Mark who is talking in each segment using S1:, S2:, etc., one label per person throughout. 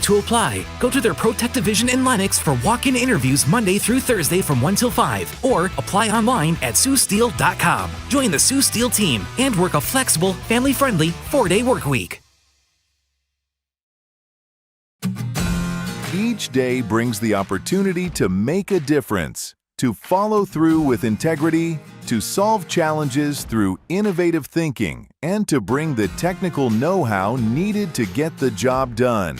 S1: to apply. Go to their ProTech division in Lenox for walk-in interviews Monday through Thursday from 1 till 5, or apply online at SueSteel.com. Join the Sue Steel team and work a flexible, family-friendly 4-day work week.
S2: Each day brings the opportunity to make a difference, to follow through with integrity, to solve challenges through innovative thinking, and to bring the technical know-how needed to get the job done.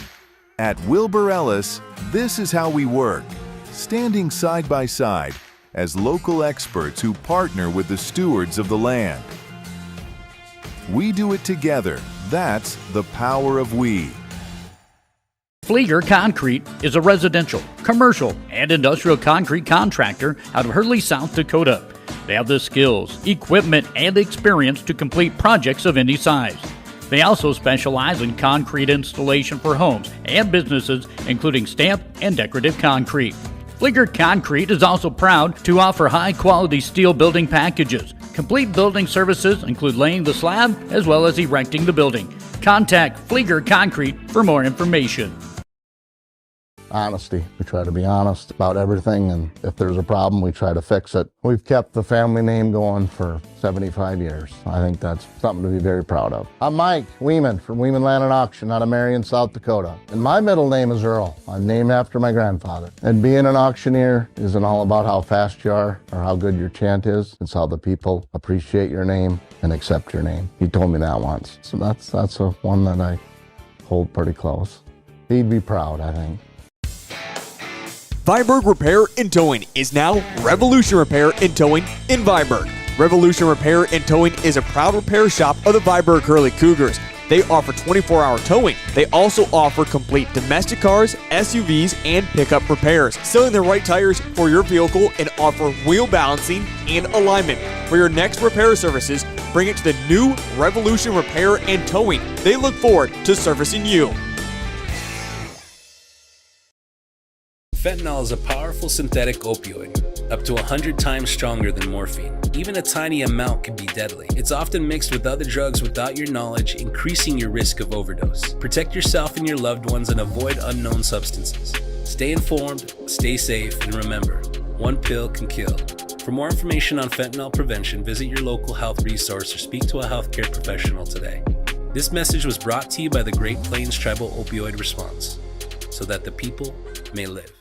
S2: At Wilbur Ellis, this is how we work, standing side by side as local experts who partner with the stewards of the land. We do it together. That's the power of we.
S3: Flieger Concrete is a residential, commercial, and industrial concrete contractor out of Hurley, South Dakota. They have the skills, equipment, and experience to complete projects of any size. They also specialize in concrete installation for homes and businesses, including stamp and decorative concrete. Flieger Concrete is also proud to offer high-quality steel building packages. Complete building services include laying the slab as well as erecting the building. Contact Flieger Concrete for more information.
S4: Honesty. We try to be honest about everything, and if there's a problem, we try to fix it. We've kept the family name going for 75 years. I think that's something to be very proud of. I'm Mike Weeman from Weeman Land and Auction out of Marion, South Dakota. And my middle name is Earl. I'm named after my grandfather. And being an auctioneer isn't all about how fast you are or how good your chant is. It's how the people appreciate your name and accept your name. He told me that once. So that's a one that I hold pretty close. He'd be proud, I think.
S5: Viborg Repair and Towing is now Revolution Repair and Towing in Viborg. Revolution Repair and Towing is a proud repair shop of the Viborg-Hurley Cougars. They offer 24-hour towing. They also offer complete domestic cars, SUVs, and pickup repairs, selling the right tires for your vehicle and offer wheel balancing and alignment. For your next repair services, bring it to the new Revolution Repair and Towing. They look forward to servicing you.
S6: Fentanyl is a powerful synthetic opioid, up to 100 times stronger than morphine. Even a tiny amount can be deadly. It's often mixed with other drugs without your knowledge, increasing your risk of overdose. Protect yourself and your loved ones and avoid unknown substances. Stay informed, stay safe, and remember, one pill can kill. For more information on fentanyl prevention, visit your local health resource or speak to a healthcare professional today. This message was brought to you by the Great Plains Tribal Opioid Response, so that the people may live.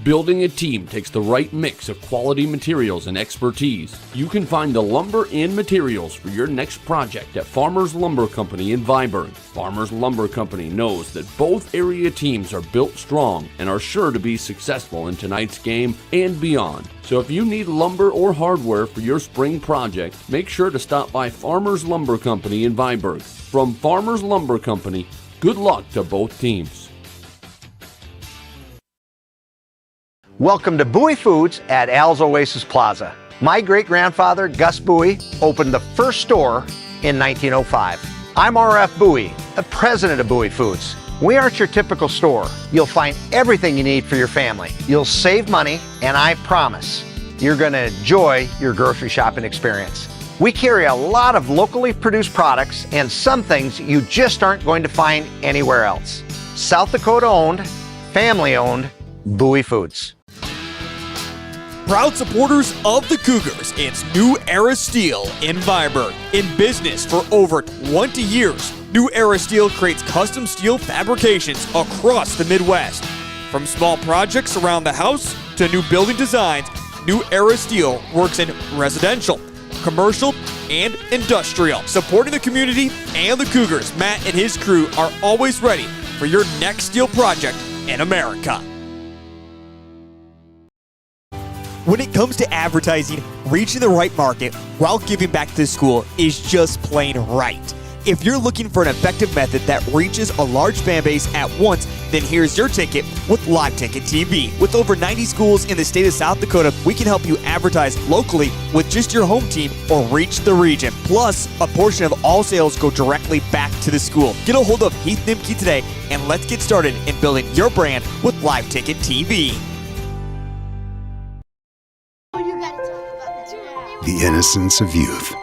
S7: Building a team takes the right mix of quality materials and expertise. You can find the lumber and materials for your next project at Farmers Lumber Company in Viborg. Farmers Lumber Company knows that both area teams are built strong and are sure to be successful in tonight's game and beyond. So if you need lumber or hardware for your spring project, make sure to stop by Farmers Lumber Company in Viborg. From Farmers Lumber Company, good luck to both teams.
S8: Welcome to Bowie Foods at Al's Oasis Plaza. My great-grandfather, Gus Bowie, opened the first store in 1905. I'm R.F. Bowie, the president of Bowie Foods. We aren't your typical store. You'll find everything you need for your family. You'll save money, and I promise you're going to enjoy your grocery shopping experience. We carry a lot of locally produced products and some things you just aren't going to find anywhere else. South Dakota owned, family owned, Bowie Foods.
S5: Proud supporters of the Cougars, it's New Era Steel in Viborg. In business for over 20 years, New Era Steel creates custom steel fabrications across the Midwest. From small projects around the house to new building designs, New Era Steel works in residential, commercial, and industrial. Supporting the community and the Cougars, Matt and his crew are always ready for your next steel project in America. When it comes to advertising, reaching the right market while giving back to the school is just plain right. If you're looking for an effective method that reaches a large fan base at once, then here's your ticket with Live Ticket TV. With over 90 schools in the state of South Dakota, we can help you advertise locally with just your home team or reach the region. Plus, a portion of all sales go directly back to the school. Get a hold of Heath Nimke today and let's get started in building your brand with Live Ticket TV.
S9: The innocence of youth.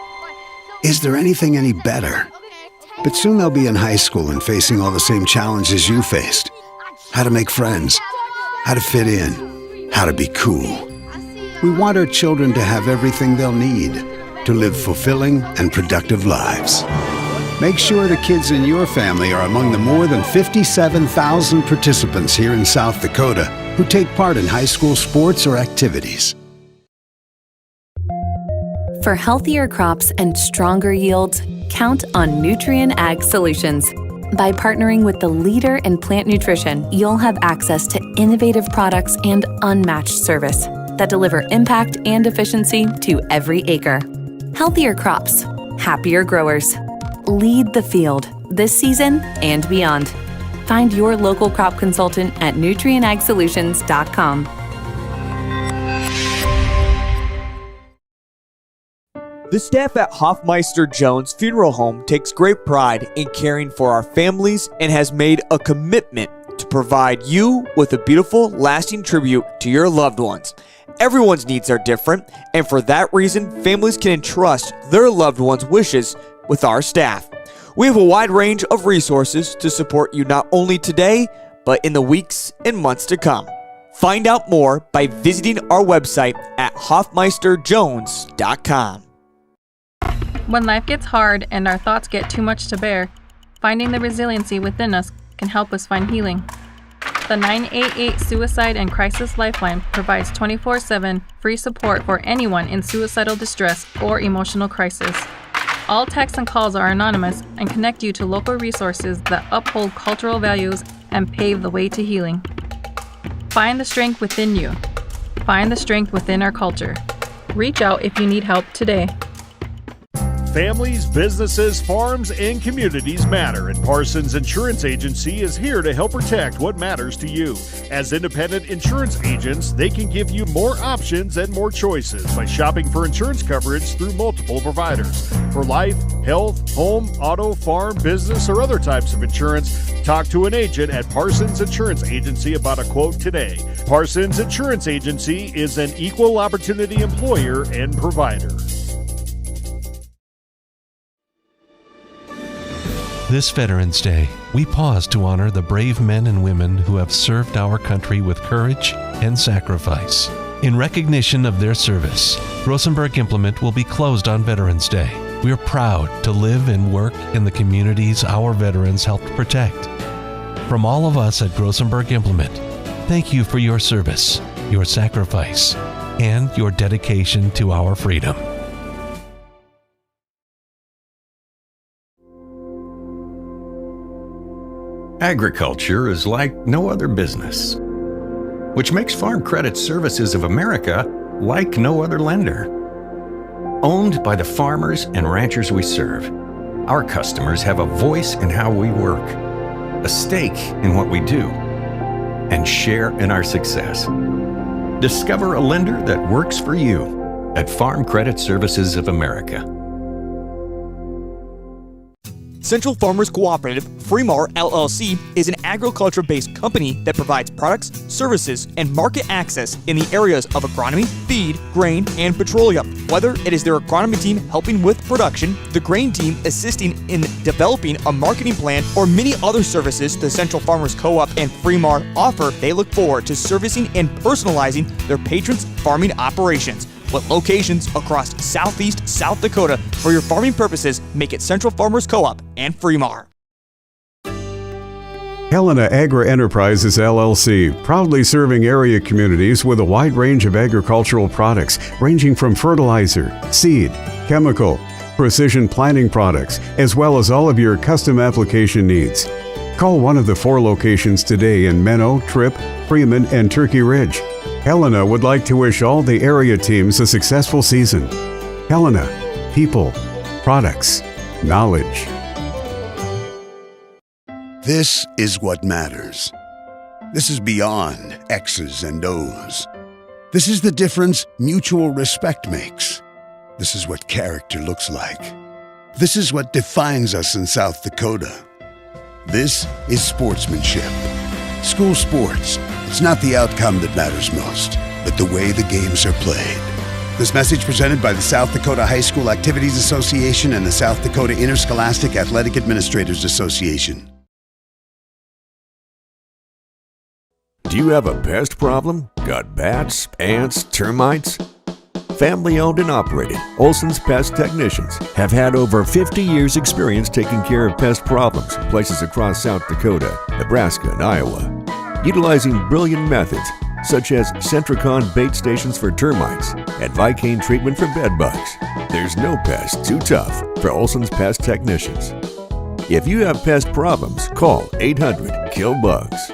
S9: Is there anything any better? But soon they'll be in high school and facing all the same challenges you faced. how to make friends, how to fit in, how to be cool. We want our children to have everything they'll need to live fulfilling and productive lives. Make sure the kids in your family are among the more than 57,000 participants here in South Dakota who take part in high school sports or activities.
S10: For healthier crops and stronger yields, count on Nutrien Ag Solutions. By partnering with the leader in plant nutrition, you'll have access to innovative products and unmatched service that deliver impact and efficiency to every acre. Healthier crops, happier growers. Lead the field this season and beyond. Find your local crop consultant at nutrienagsolutions.com.
S5: The staff at Hoffmeister Jones Funeral Home takes great pride in caring for our families and has made a commitment to provide you with a beautiful, lasting tribute to your loved ones. Everyone's needs are different, and for that reason, families can entrust their loved ones' wishes with our staff. We have a wide range of resources to support you not only today, but in the weeks and months to come. Find out more by visiting our website at hoffmeisterjones.com.
S11: When life gets hard and our thoughts get too much to bear, finding the resiliency within us can help us find healing. The 988 Suicide and Crisis Lifeline provides 24/7 free support for anyone in suicidal distress or emotional crisis. All texts and calls are anonymous and connect you to local resources that uphold cultural values and pave the way to healing. Find the strength within you. Find the strength within our culture. Reach out if you need help today.
S12: Families, businesses, farms, and communities matter, and Parsons Insurance Agency is here to help protect what matters to you. As independent insurance agents, they can give you more options and more choices by shopping for insurance coverage through multiple providers. For life, health, home, auto, farm, business, or other types of insurance, talk to an agent at Parsons Insurance Agency about a quote today. Parsons Insurance Agency is an equal opportunity employer and provider.
S13: This Veterans Day, we pause to honor the brave men and women who have served our country with courage and sacrifice. In recognition of their service, Rosenberg Implement will be closed on Veterans Day. We are proud to live and work in the communities our veterans helped protect. From all of us at Rosenberg Implement, thank you for your service, your sacrifice, and your dedication to our freedom.
S14: Agriculture is like no other business, which makes Farm Credit Services of America like no other lender. Owned by the farmers and ranchers we serve, our customers have a voice in how we work, a stake in what we do, and share in our success. Discover a lender that works for you at Farm Credit Services of America.
S5: Central Farmers Cooperative, Fremar LLC, is an agriculture-based company that provides products, services, and market access in the areas of agronomy, feed, grain, and petroleum. Whether it is their agronomy team helping with production, the grain team assisting in developing a marketing plan, or many other services the Central Farmers Co-op and Fremar offer, they look forward to servicing and personalizing their patrons' farming operations. With locations across southeast South Dakota, for your farming purposes, make it Central Farmers Co-op and Fremar.
S15: Helena Agri-Enterprises LLC, proudly serving area communities with a wide range of agricultural products ranging from fertilizer, seed, chemical, precision planting products, as well as all of your custom application needs. Call one of the 4 locations today in Menno, Tripp, Freeman, and Turkey Ridge. Helena would like to wish all the area teams a successful season. Helena, people, products, knowledge.
S9: This is what matters. This is beyond X's and O's. This is the difference mutual respect makes. This is what character looks like. This is what defines us in South Dakota. This is sportsmanship. School sports. It's not the outcome that matters most, but the way the games are played. This message presented by the South Dakota High School Activities Association and the South Dakota Interscholastic Athletic Administrators Association.
S16: you have a pest problem? Got bats, ants, termites? Family owned and operated, Olson's Pest Technicians have had over 50 years experience taking care of pest problems in places across South Dakota, Nebraska, and Iowa. Utilizing brilliant methods such as Centricon bait stations for termites and Vicane treatment for bed bugs. There's no pest too tough for Olson's Pest Technicians. If you have pest problems, call 800-KILL-BUGS.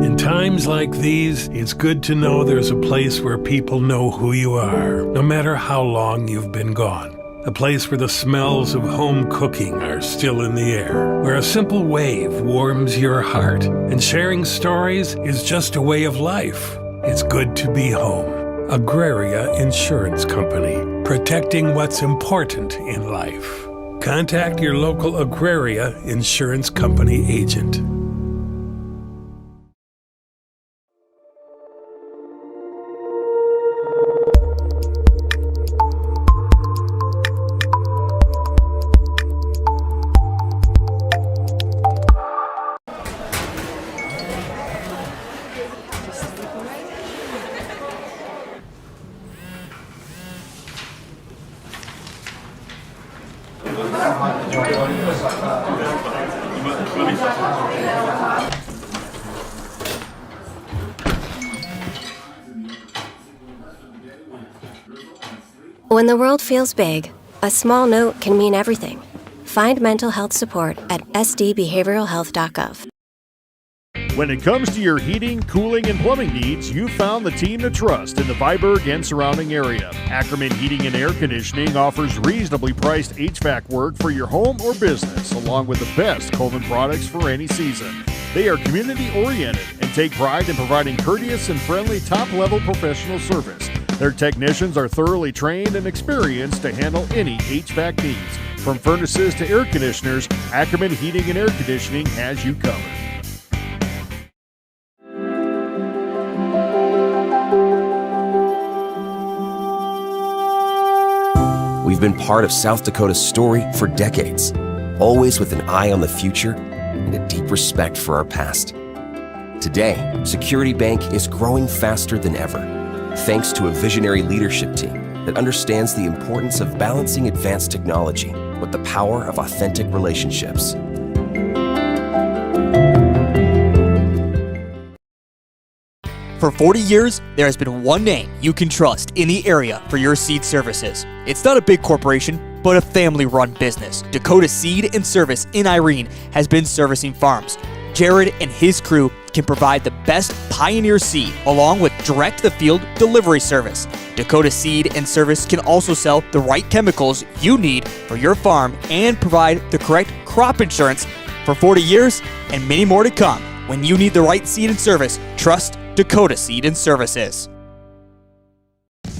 S17: In times like these, it's good to know there's a place where people know who you are, no matter how long you've been gone. A place where the smells of home cooking are still in the air, where a simple wave warms your heart, and sharing stories is just a way of life. It's good to be home. Agraria Insurance Company, protecting what's important in life. Contact your local Agraria Insurance Company agent.
S18: When the world feels big, a small note can mean everything. Find mental health support at sdbehavioralhealth.gov.
S12: When it comes to your heating, cooling, and plumbing needs, you've found the team to trust in the Viborg and surrounding area. Ackerman Heating and Air Conditioning offers reasonably priced HVAC work for your home or business, along with the best Coleman products for any season. They are community-oriented and take pride in providing courteous and friendly top-level professional service. Their technicians are thoroughly trained and experienced to handle any HVAC needs. From furnaces to air conditioners, Ackerman Heating and Air Conditioning has you covered.
S19: We've been part of South Dakota's story for decades, always with an eye on the future and a deep respect for our past. Today, Security Bank is growing faster than ever, thanks to a visionary leadership team that understands the importance of balancing advanced technology with the power of authentic relationships.
S5: For 40 years, there has been one name you can trust in the area for your seed services. It's not a big corporation, but a family-run business. Dakota Seed and Service in Irene has been servicing farms. Jared and his crew can provide the best Pioneer seed along with direct-to-the-field delivery service. Dakota Seed and Service can also sell the right chemicals you need for your farm and provide the correct crop insurance for 40 years and many more to come. When you need the right seed and service, trust Dakota Seed and Services.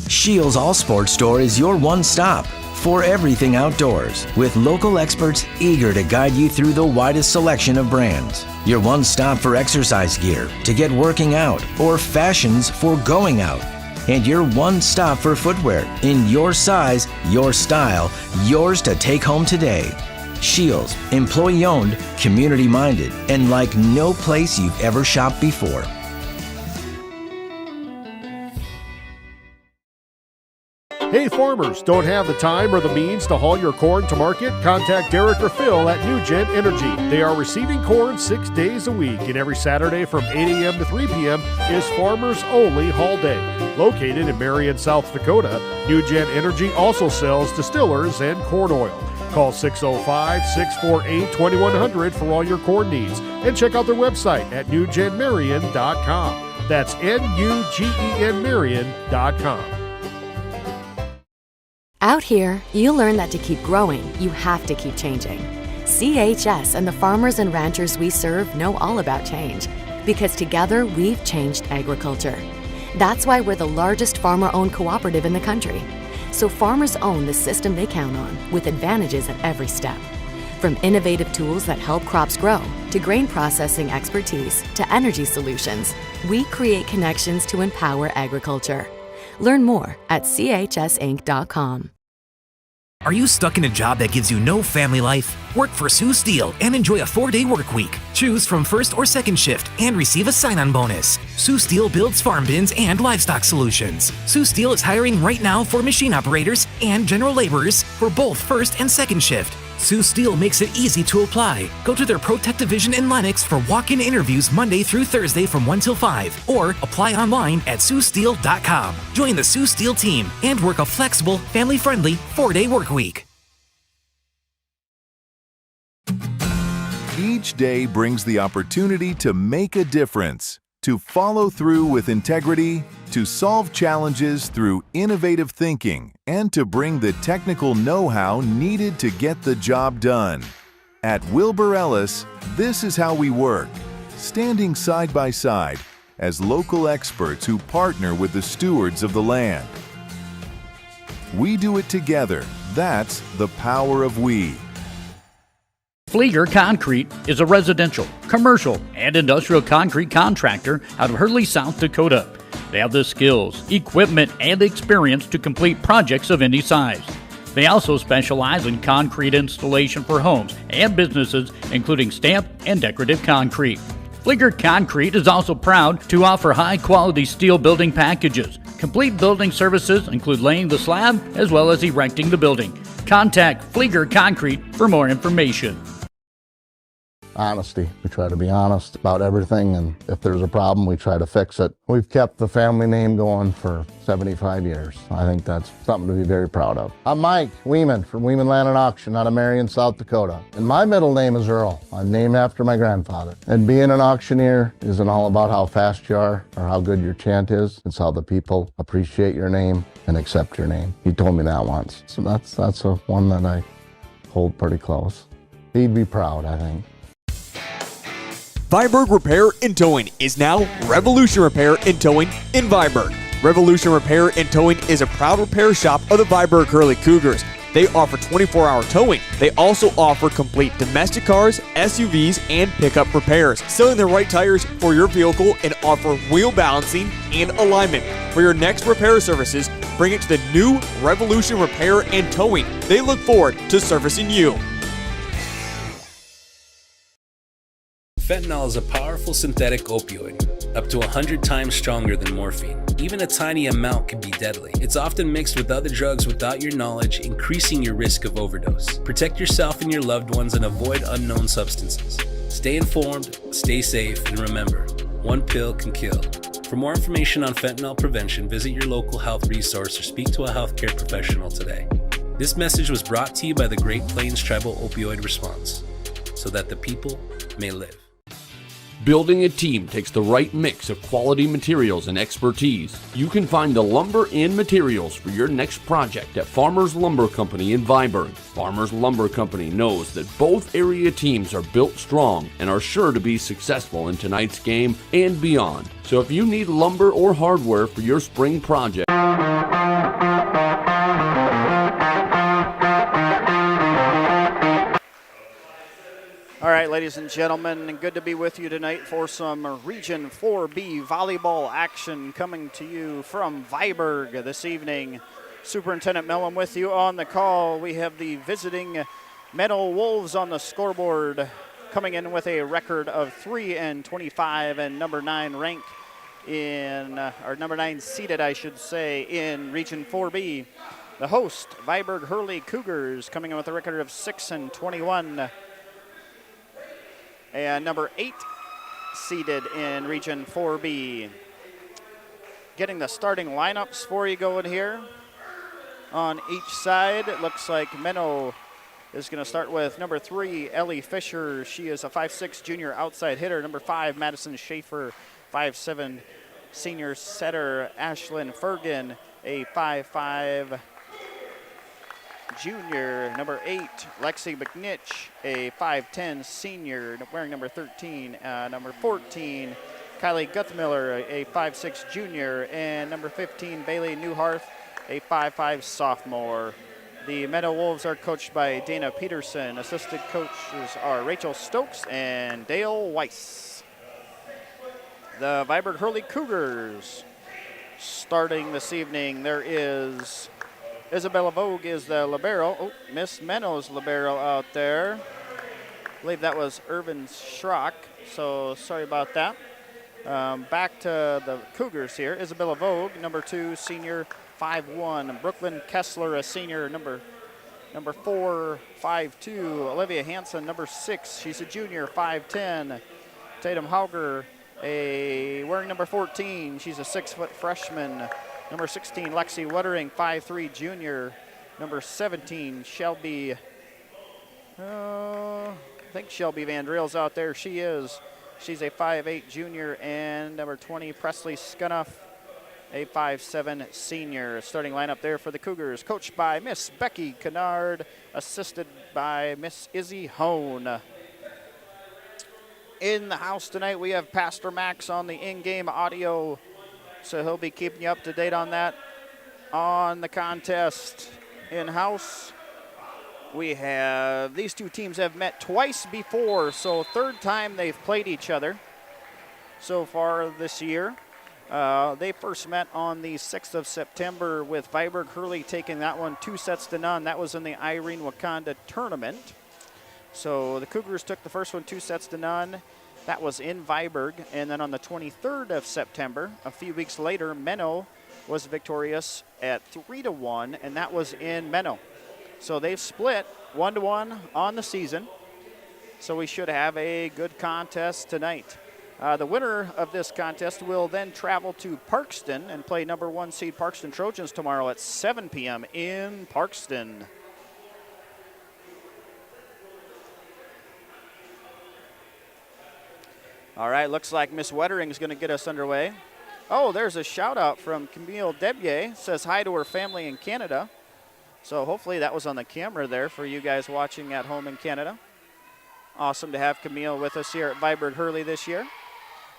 S20: Shields All Sports Store is your one-stop for everything outdoors, with local experts eager to guide you through the widest selection of brands. Your one-stop for exercise gear to get working out or fashions for going out. And your one-stop for footwear in your size, your style, yours to take home today. Shields, employee-owned, community-minded, and like no place you've ever shopped before.
S12: Hey farmers, don't have the time or the means to haul your corn to market? Contact Derek or Phil at New Gen Energy. They are receiving corn 6 days a week, and every Saturday from 8 a.m. to 3 p.m. is Farmers Only Haul Day. Located in Marion, South Dakota, New Gen Energy also sells distillers and corn oil. Call 605-648-2100 for all your corn needs, and check out their website at newgenmarion.com. That's NUGEN Marion.com.
S21: Out here, you learn that to keep growing, you have to keep changing. CHS and the farmers and ranchers we serve know all about change, because together we've changed agriculture. That's why we're the largest farmer-owned cooperative in the country. So farmers own the system they count on, with advantages at every step. From innovative tools that help crops grow, to grain processing expertise, to energy solutions, we create connections to empower agriculture. Learn more at chsinc.com.
S1: Are you stuck in a job that gives you no family life? Work for Sioux Steel and enjoy a 4-day work week. Choose from first or second shift and receive a sign-on bonus. Sioux Steel builds farm bins and livestock solutions. Sioux Steel is hiring right now for machine operators and general laborers for both first and second shift. Sioux Steel makes it easy to apply. Go to their ProTech division in Lenox for walk-in interviews Monday through Thursday from 1 till 5, or apply online at siouxsteel.com. Join the Sioux Steel team and work a flexible, family-friendly 4-day work week.
S2: Each day brings the opportunity to make a difference, to follow through with integrity, to solve challenges through innovative thinking, and to bring the technical know-how needed to get the job done. At Wilbur Ellis, this is how we work, standing side by side as local experts who partner with the stewards of the land. We do it together. That's the power of we.
S3: Flieger Concrete is a residential, commercial, and industrial concrete contractor out of Hurley, South Dakota. They have the skills, equipment, and experience to complete projects of any size. They also specialize in concrete installation for homes and businesses, including stamped and decorative concrete. Flieger Concrete is also proud to offer high-quality steel building packages. Complete building services include laying the slab as well as erecting the building. Contact Flieger Concrete for more information.
S4: Honesty. We try to be honest about everything, and if there's a problem, we try to fix it. We've kept the family name going for 75 years. I think that's something to be very proud of. I'm Mike Weeman from Weeman Land and Auction out of Marion, South Dakota. And my middle name is Earl. I'm named after my grandfather. And being an auctioneer isn't all about how fast you are or how good your chant is. It's how the people appreciate your name and accept your name. He told me that once. So that's a one that I hold pretty close. He'd be proud, I think.
S5: Viborg Repair and Towing is now Revolution Repair and Towing in Viborg. Revolution Repair and Towing is a proud repair shop of the Viborg-Hurley Cougars. They offer 24-hour towing. They also offer complete domestic cars, SUVs, and pickup repairs, selling the right tires for your vehicle and offer wheel balancing and alignment. For your next repair services, bring it to the new Revolution Repair and Towing. They look forward to servicing you.
S6: Fentanyl is a powerful synthetic opioid, up to 100 times stronger than morphine. Even a tiny amount can be deadly. It's often mixed with other drugs without your knowledge, increasing your risk of overdose. Protect yourself and your loved ones and avoid unknown substances. Stay informed, stay safe, and remember, one pill can kill. For more information on fentanyl prevention, visit your local health resource or speak to a healthcare professional today. This message was brought to you by the Great Plains Tribal Opioid Response, so that the people may live.
S7: Building a team takes the right mix of quality materials and expertise. You can find the lumber and materials for your next project at Farmers Lumber Company in Viborg. Farmers Lumber Company knows that both area teams are built strong and are sure to be successful in tonight's game and beyond. So if you need lumber or hardware for your spring project,
S22: all right, ladies and gentlemen, good to be with you tonight for some Region 4B volleyball action coming to you from Viborg this evening. Superintendent Mellon with you on the call. We have the visiting Meadow Wolves on the scoreboard, coming in with a record of 3-25 and number 9 ranked in, or number 9 seeded, I should say, in Region 4B. The host, Viborg-Hurley Cougars, coming in with a record of 6-21. And number 8 seeded in Region 4B. Getting the starting lineups for you going here. On each side, it looks like Menno is going to start with number 3, Ellie Fisher. She is a 5'6" junior outside hitter. Number 5, Madison Schaefer, 5'7" senior setter. Ashlyn Fergan, a 5'5" junior. Number 8, Lexi McNitch, a 5'10" senior, wearing number 13. Number 14, Kylie Guthmiller, a 5'6" junior. And number 15, Bailey Newharth, a 5'5" sophomore. The Meadow Wolves are coached by Dana Peterson. Assistant coaches are Rachel Stokes and Dale Weiss. The Viborg-Hurley Cougars starting this evening. There is Isabella Vogue is the libero. Oh, Miss Menno's libero out there. I believe that was Irvin Schrock, so sorry about that. Back to the Cougars here. Isabella Vogue, number 2, senior, 5'1". Brooklyn Kessler, a senior, number 4, 5'2". Olivia Hansen, number 6. She's a junior, 5'10". Tatum Hauger, wearing number 14. She's a 6-foot freshman. Number 16, Lexi Wuttering, 5'3", junior. Number 17, Shelby, I think Shelby Vandreel's out there. She is. She's a 5'8", junior. And number 20, Presley Scunnoff, a 5'7", senior. Starting lineup there for the Cougars, coached by Miss Becky Kennard, assisted by Miss Izzy Hone. In the house tonight, we have Pastor Max on the in-game audio, so he'll be keeping you up to date on that, on the contest in-house. We have, these two teams have met twice before, so third time they've played each other so far this year. They first met on the 6th of September with Viborg-Hurley taking that one 2-0. That was in the Irene Wakanda tournament. So the Cougars took the first one 2-0. That was in Viborg. And then on the 23rd of September, a few weeks later, Menno was victorious at 3-1, and that was in Menno. So they've split 1-1 on the season. So we should have a good contest tonight. The winner of this contest will then travel to Parkston and play number 1 seed Parkston Trojans tomorrow at 7 p.m. in Parkston. All right, looks like Miss Wettering is going to get us underway. Oh, there's a shout out from Camille Debier. Says hi to her family in Canada. So hopefully that was on the camera there for you guys watching at home in Canada. Awesome to have Camille with us here at Viborg-Hurley this year.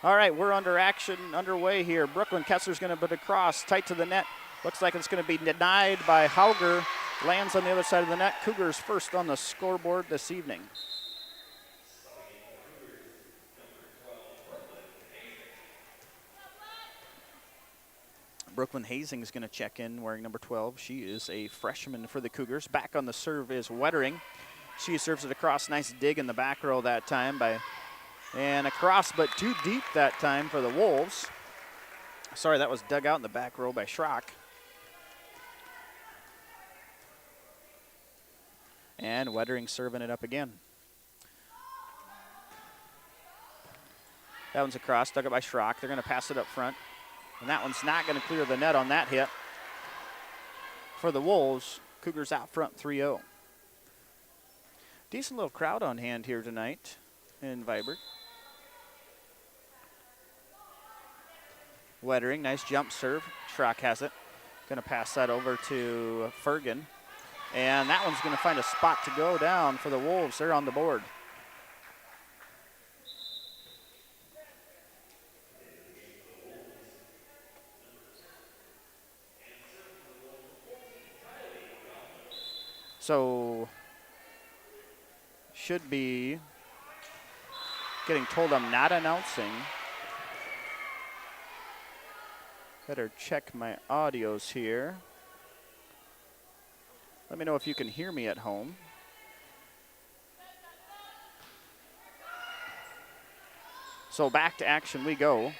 S22: All right, we're underway here. Brooklyn Kessler's going to put a cross tight to the net. Looks like it's going to be denied by Hauger. Lands on the other side of the net. Cougars first on the scoreboard this evening. Brooklyn Hazing is going to check in wearing number 12. She is a freshman for the Cougars. Back on the serve is Wettering. She serves it across. Nice dig in the back row that time and across, but too deep that time for the Wolves. Sorry, that was dug out in the back row by Schrock. And Wettering serving it up again. That one's across, dug up by Schrock. They're going to pass it up front. And that one's not going to clear the net on that hit. For the Wolves, Cougars out front 3-0. Decent little crowd on hand here tonight in Viborg. Wettering, nice jump serve. Schrock has it. Going to pass that over to Fergan. And that one's going to find a spot to go down for the Wolves. They're on the board. So, should be getting told I'm not announcing. Better check my audios here. Let me know if you can hear me at home. So back to action we go.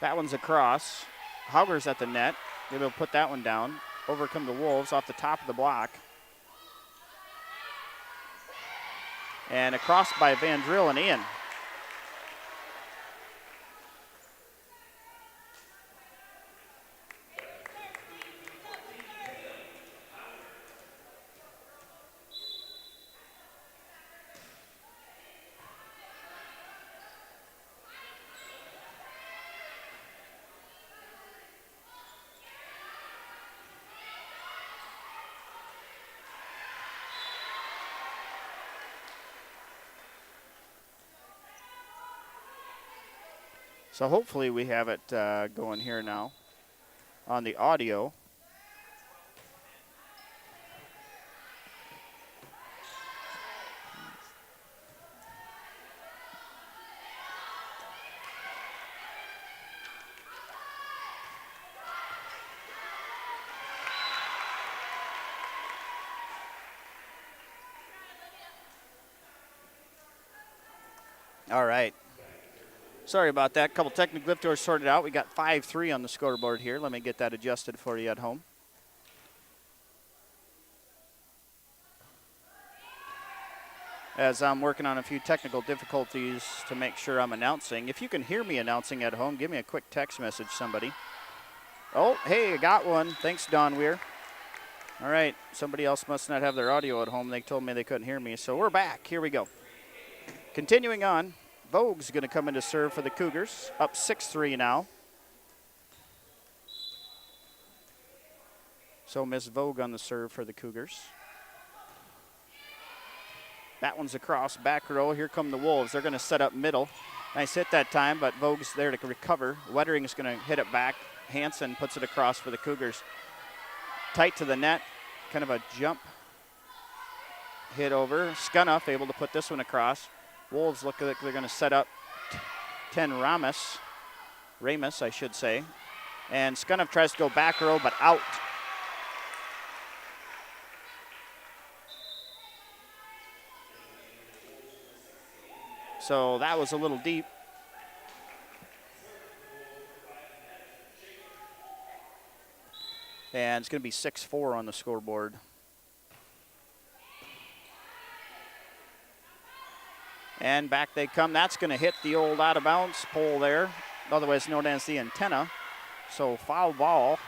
S22: That one's across. Hauger's at the net. Maybe they'll put that one down. Overcome the Wolves off the top of the block. And across by Vandrill and in. So hopefully we have it going here now on the audio. All right. Sorry about that. Couple technical lifters sorted out. We got 5-3 on the scoreboard here. Let me get that adjusted for you at home. As I'm working on a few technical difficulties to make sure I'm announcing. If you can hear me announcing at home, give me a quick text message, somebody. Oh, hey, I got one. Thanks, Don Weir. All right, somebody else must not have their audio at home. They told me they couldn't hear me, so we're back. Here we go. Continuing on, Vogue's going to come in to serve for the Cougars, up 6-3 now. So Miss Vogue on the serve for the Cougars. That one's across, back row. Here come the Wolves. They're going to set up middle. Nice hit that time, but Vogue's there to recover. Wettering's going to hit it back. Hansen puts it across for the Cougars. Tight to the net, kind of a jump hit over. Scunniff able to put this one across. Wolves look like they're going to set up 10 Ramus, I should say. And Scunniff tries to go back row, but out. So that was a little deep. And it's going to be 6-4 on the scoreboard. And back they come. That's going to hit the old out-of-bounds pole there, otherwise known as the antenna. So foul ball.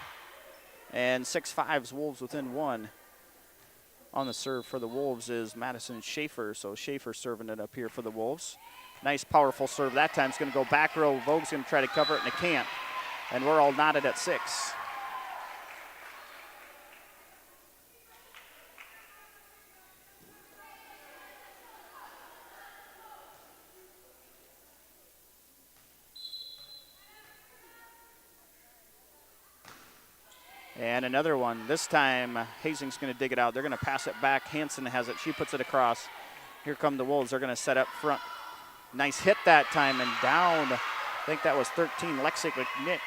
S22: And 6-5's Wolves within one. On the serve for the Wolves is Madison Schaefer. So Schaefer serving it up here for the Wolves. Nice, powerful serve. That time it's going to go back row. Vogue's going to try to cover it, and it can't. And we're all knotted at 6. And another one. This time, Hastings going to dig it out. They're going to pass it back. Hansen has it. She puts it across. Here come the Wolves. They're going to set up front. Nice hit that time and down. I think that was 13, Lexi McNitch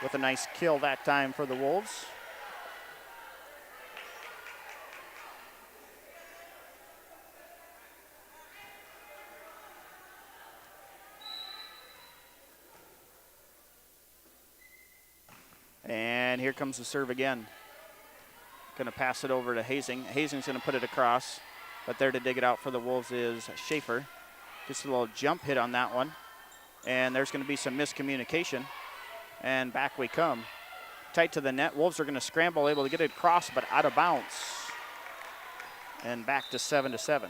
S22: with a nice kill that time for the Wolves. And here comes the serve again. Going to pass it over to Hazing. Hazing's going to put it across, but there to dig it out for the Wolves is Schaefer. Just a little jump hit on that one. And there's going to be some miscommunication. And back we come. Tight to the net. Wolves are going to scramble, able to get it across, but out of bounds. And back to 7-7.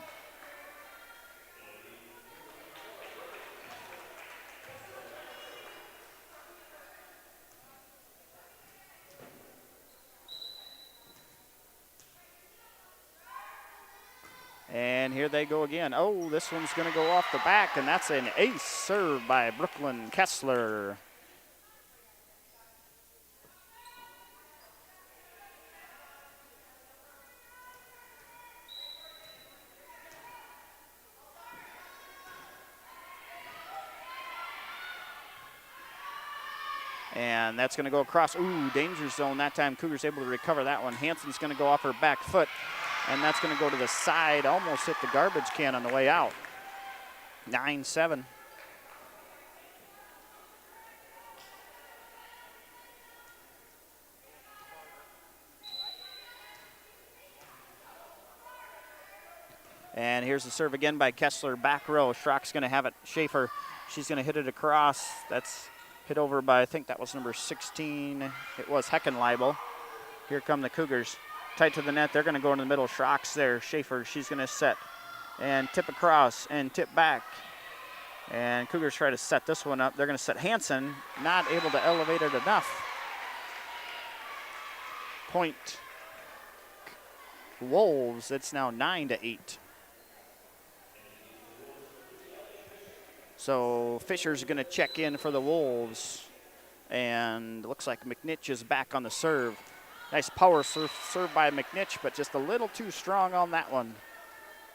S22: And here they go again. Oh, this one's going to go off the back, and that's an ace serve by Brooklyn Kessler. And that's going to go across. Ooh, danger zone that time. Cougars able to recover that one. Hansen's going to go off her back foot. And that's going to go to the side, almost hit the garbage can on the way out. 9-7. And here's the serve again by Kessler, back row. Schrock's going to have it. Schaefer, she's going to hit it across. That's hit over by, I think that was number 16. It was Heckenleibel. Here come the Cougars. Tight to the net. They're going to go in the middle. Schrock's there. Schaefer, she's going to set and tip across and tip back. And Cougars try to set this one up. They're going to set Hansen, not able to elevate it enough. Point Wolves. It's now 9-8. So Fisher's going to check in for the Wolves. And looks like McNitch is back on the serve. Nice power serve by McNitch, but just a little too strong on that one.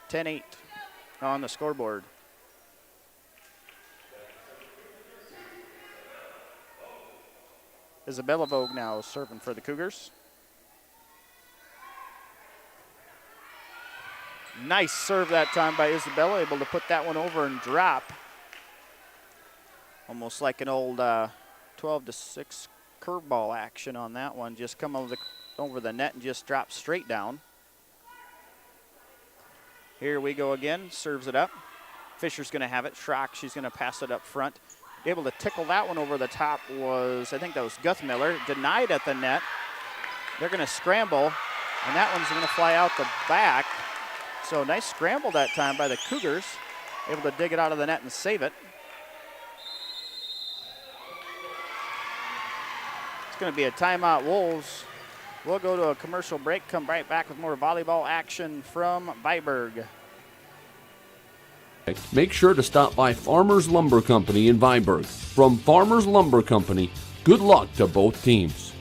S22: 10-8 on the scoreboard. Isabella Vogue now serving for the Cougars. Nice serve that time by Isabella, able to put that one over and drop. Almost like an old 12-6 curveball action on that one. Just come over the net and just drop straight down. Here we go again, serves it up. Fisher's going to have it. Schrock, she's going to pass it up front. Able to tickle that one over the top was, I think that was Guthmiller. Denied at the net. They're going to scramble, and that one's going to fly out the back. So nice scramble that time by the Cougars. Able to dig it out of the net and save it. It's going to be a timeout, Wolves. We'll go to a commercial break, come right back with more volleyball action from Viborg.
S7: Make sure to stop by Farmers Lumber Company in Viborg. From Farmers Lumber Company, good luck to both teams.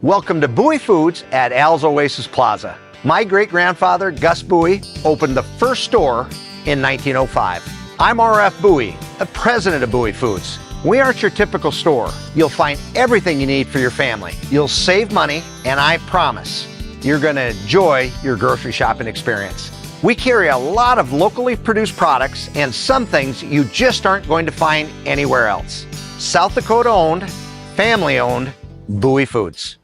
S8: Welcome to Bowie Foods at Al's Oasis Plaza. My great-grandfather, Gus Bowie, opened the first store in 1905. I'm R.F. Bowie, the president of Bowie Foods. We aren't your typical store. You'll find everything you need for your family. You'll save money, and I promise you're going to enjoy your grocery shopping experience. We carry a lot of locally produced products and some things you just aren't going to find anywhere else. South Dakota owned, family owned, Bowie Foods.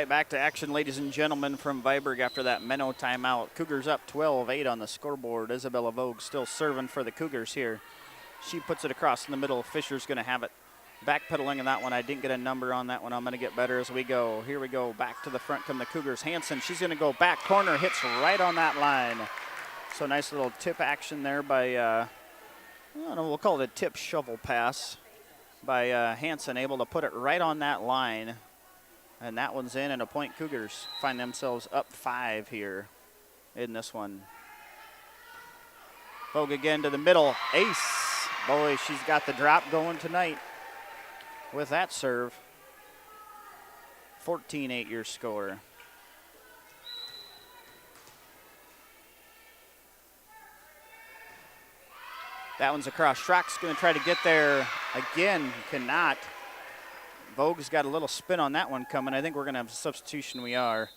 S22: Back to action, ladies and gentlemen, from Viborg after that Menno timeout. Cougars up 12-8 on the scoreboard. Isabella Vogue still serving for the Cougars here. She puts it across in the middle. Fisher's going to have it. Backpedaling in that one. I didn't get a number on that one. I'm going to get better as we go. Here we go. Back to the front come the Cougars. Hansen, she's going to go back corner. Hits right on that line. So nice little tip action there by, I don't know, we'll call it a tip shovel pass by Hansen. Able to put it right on that line. And that one's in, and a point. Cougars find themselves up 5 here in this one. Vogue again to the middle. Ace. Boy, she's got the drop going tonight with that serve. 14-8 your score. That one's across. Schrock's going to try to get there again. Cannot. Vogue's got a little spin on that one coming. I think we're going to have a substitution. We are.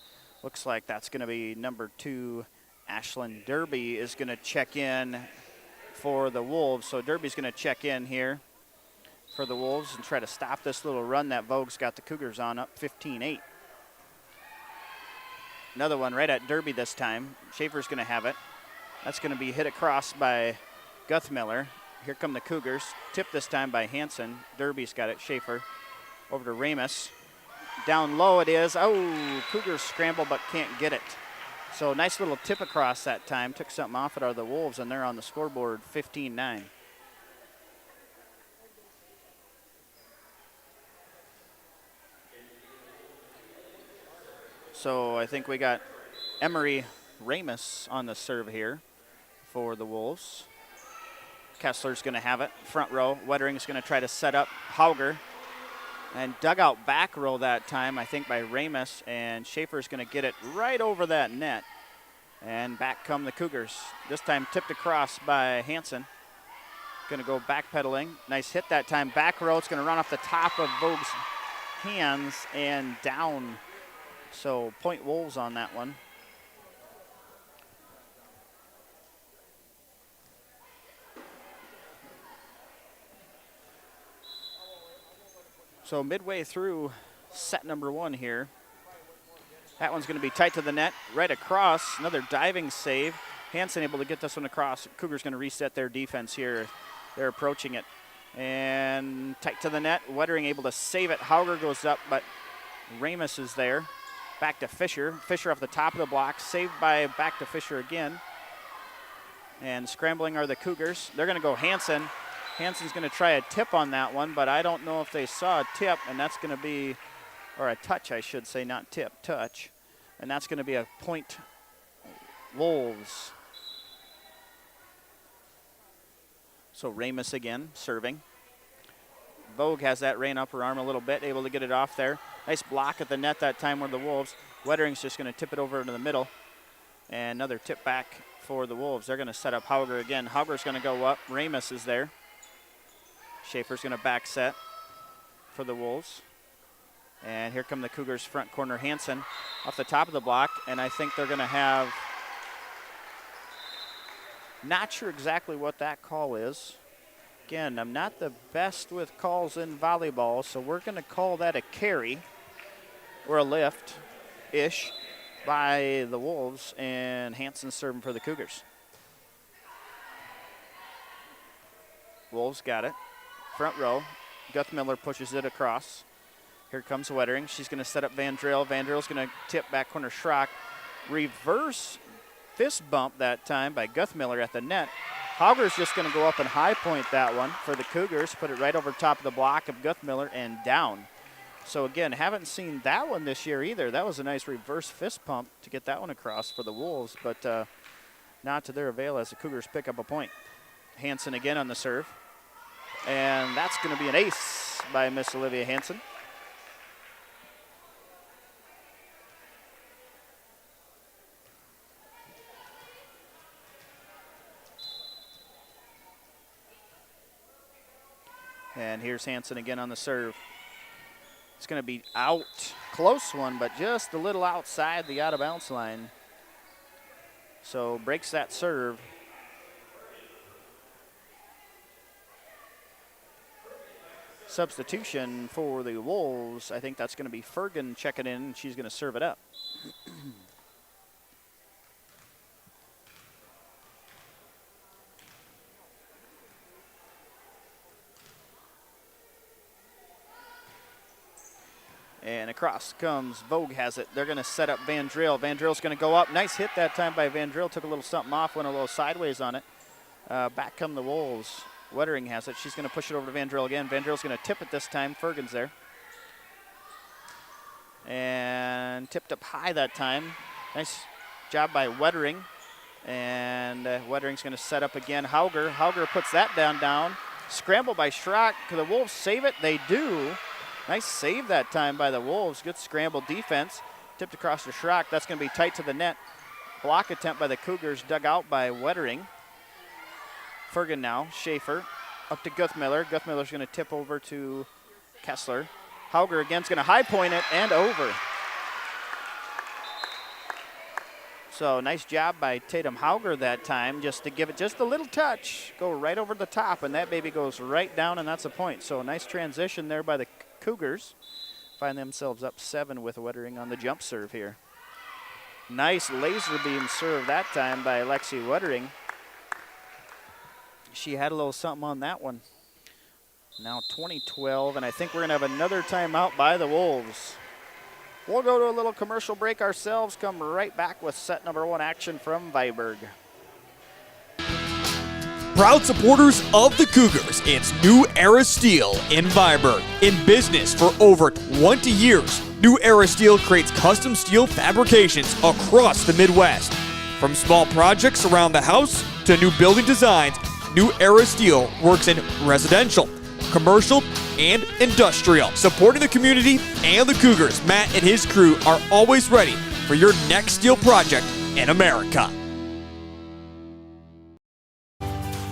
S22: Looks like that's going to be number 2. Ashlyn Derby is going to check in for the Wolves. So Derby's going to check in here for the Wolves and try to stop this little run that Vogue's got the Cougars on, up 15-8. Another one right at Derby this time. Schaefer's going to have it. That's going to be hit across by Guthmiller. Here come the Cougars. Tip this time by Hansen. Derby's got it. Schaefer. Over to Ramus. Down low it is. Oh, Cougars scramble but can't get it. So nice little tip across that time. Took something off it out of the Wolves, and they're on the scoreboard 15-9. So I think we got Emery Ramus on the serve here for the Wolves. Kessler's going to have it. Front row. Wettering's going to try to set up Hauger. And dug out back row that time, I think, by Ramus. And Schaefer's going to get it right over that net. And back come the Cougars. This time tipped across by Hansen. Going to go backpedaling. Nice hit that time. Back row. It's going to run off the top of Vogue's hands and down. So point Wolves on that one. So midway through set number 1 here. That one's going to be tight to the net, right across. Another diving save. Hansen able to get this one across. Cougars going to reset their defense here. They're approaching it. And tight to the net. Wettering able to save it. Hauger goes up, but Ramus is there. Back to Fisher. Fisher off the top of the block. Saved by back to Fisher again. And scrambling are the Cougars. They're going to go Hansen. Hansen's going to try a tip on that one, but I don't know if they saw a tip, and that's going to be, or a touch, I should say, not tip, touch. And that's going to be a point Wolves. So Ramus again, serving. Vogue has that rein up her arm a little bit, able to get it off there. Nice block at the net that time where the Wolves. Wettering's just going to tip it over into the middle. And another tip back for the Wolves. They're going to set up Hauger again. Hauger's going to go up. Ramus is there. Schaefer's going to back set for the Wolves. And here come the Cougars front corner. Hansen off the top of the block. And I think they're going to have, not sure exactly what that call is. Again, I'm not the best with calls in volleyball, so we're going to call that a carry or a lift-ish by the Wolves, and Hansen serving for the Cougars. Wolves got it. Front row. Guthmiller pushes it across. Here comes Wettering. She's going to set up Van Drill. Van Drill's going to tip back corner Schrock. Reverse fist bump that time by Guthmiller at the net. Hauger's just going to go up and high point that one for the Cougars, put it right over top of the block of Guthmiller and down. So again, haven't seen that one this year either. That was a nice reverse fist pump to get that one across for the Wolves, but not to their avail as the Cougars pick up a point. Hansen again on the serve. And that's going to be an ace by Miss Olivia Hansen. And here's Hansen again on the serve. It's going to be out. Close one, but just a little outside the out-of-bounds line. So breaks that serve. Substitution for the Wolves. I think that's going to be Fergan checking in. She's going to serve it up. And across comes Vogue has it. They're going to set up Van Drill. Van Drill's going to go up. Nice hit that time by Van Drill. Took a little something off, went a little sideways on it. Back come the Wolves. Wettering has it. She's going to push it over to Van Drill again. Van Drill's going to tip it this time. Fergan's there. And tipped up high that time. Nice job by Wettering. And Wettering's going to set up again. Hauger. Hauger puts that down. Scramble by Schrock. Can the Wolves save it? They do. Nice save that time by the Wolves. Good scramble defense. Tipped across to Schrock. That's going to be tight to the net. Block attempt by the Cougars, dug out by Wettering. Fergan now. Schaefer up to Guthmiller. Guthmiller's going to tip over to Kessler. Hauger again's going to high point it and over. So nice job by Tatum Hauger that time, just to give it just a little touch. Go right over the top, and that baby goes right down, and that's a point. So nice transition there by the Cougars. Find themselves up 7 with Wettering on the jump serve here. Nice laser beam serve that time by Lexi Wettering. She had a little something on that one. Now 20-12, and I think we're going to have another timeout by the Wolves. We'll go to a little commercial break ourselves, come right back with set number 1 action from Viborg.
S5: Proud supporters of the Cougars, it's New Era Steel in Viborg. In business for over 20 years, New Era Steel creates custom steel fabrications across the Midwest. From small projects around the house to new building designs, New Era Steel works in residential, commercial, and industrial. Supporting the community and the Cougars, Matt and his crew are always ready for your next steel project in America.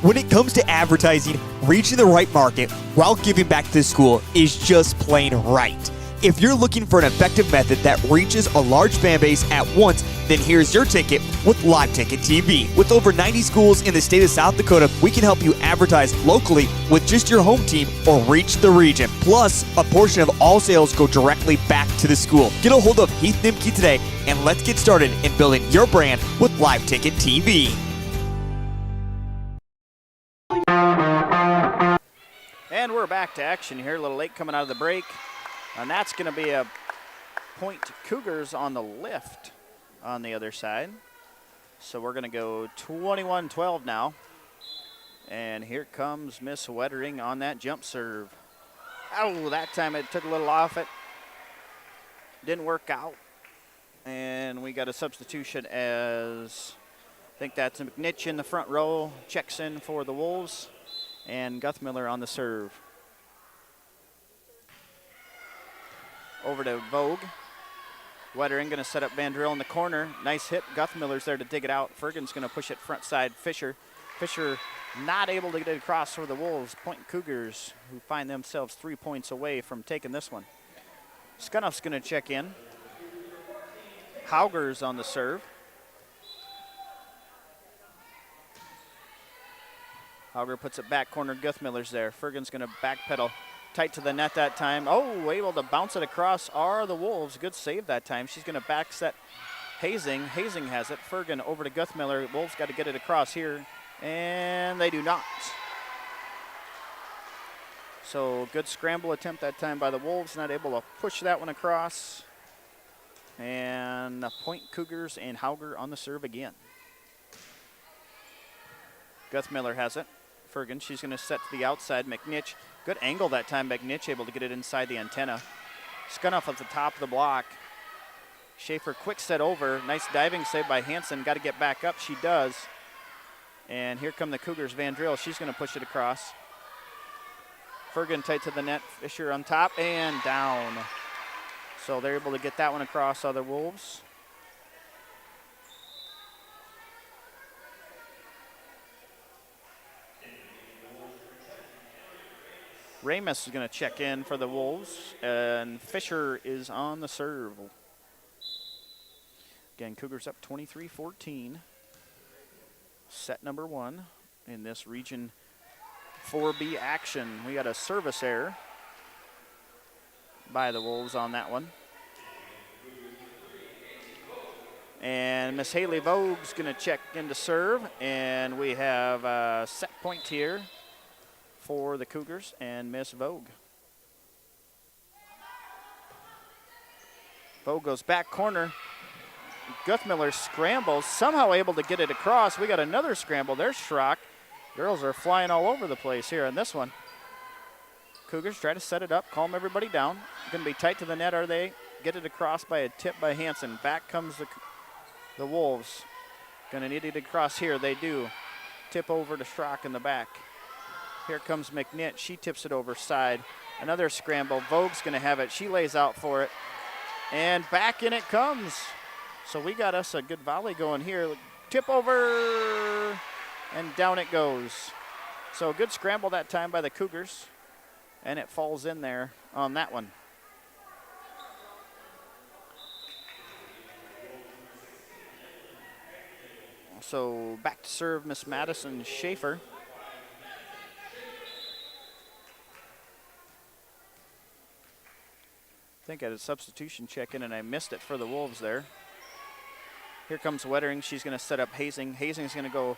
S5: When it comes to advertising, reaching the right market while giving back to the school is just plain right. If you're looking for an effective method that reaches a large fan base at once, then here's your ticket with Live Ticket TV. With over 90 schools in the state of South Dakota, we can help you advertise locally with just your home team or reach the region. Plus, a portion of all sales go directly back to the school. Get a hold of Heath Nimke today, and let's get started in building your brand with Live Ticket TV.
S22: And we're back to action here. A little late coming out of the break. And that's going to be a point to Cougars on the lift on the other side. So we're going to go 21-12 now. And here comes Miss Wettering on that jump serve. Oh, that time it took a little off it. Didn't work out. And we got a substitution as, I think that's McNitch in the front row. Checks in for the Wolves. And Guthmiller on the serve. over to Vogue. Wettering going to set up Vandrill in the corner. Nice hit. Guthmiller's there to dig it out. Fergan's going to push it front side. Fisher not able to get it across for the Wolves. Point Cougars, who find themselves 3 points away from taking this one. Scunoff's going to check in. Hauger's on the serve. Hauger puts it back corner. Guthmiller's there. Fergan's going to backpedal. Tight to the net that time. Oh, able to bounce it across are the Wolves. Good save that time. She's going to back set Hazing. Hazing has it. Fergan over to Guthmiller. Wolves got to get it across here, and they do not. So good scramble attempt that time by the Wolves. Not able to push that one across. And the Point Cougars and Hauger on the serve again. Guthmiller has it. Fergan, she's going to set to the outside. McNitch, good angle that time. McNitch able to get it inside the antenna. Scunoff at the top of the block. Schaefer quick set over. Nice diving save by Hansen. Got to get back up. She does. And here come the Cougars. Vandrill, she's going to push it across. Fergan tight to the net. Fisher on top and down. So they're able to get that one across other Wolves. Ramus is going to check in for the Wolves, and Fisher is on the serve. Again, Cougars up 23-14. Set number 1 in this Region 4B action. We got a service error by the Wolves on that one. And Miss Haley Vogue's going to check in to serve, and we have a set point here for the Cougars and Miss Vogue. Vogue goes back corner. Guthmiller scrambles, somehow able to get it across. We got another scramble. There's Schrock. Girls are flying all over the place here in this one. Cougars try to set it up, calm everybody down. Going to be tight to the net, are they? Get it across by a tip by Hansen. Back comes the Wolves. Going to need it across here. They do. Tip over to Schrock in the back. Here comes McNitt. She tips it over side. Another scramble. Vogue's going to have it. She lays out for it. And back in it comes. So we got us a good volley going here. Tip over. And down it goes. So good scramble that time by the Cougars. And it falls in there on that one. So back to serve Miss Madison Schaefer. I think I had a substitution check in and I missed it for the Wolves there. Here comes Wettering. She's going to set up Hazing. Hazing's going to go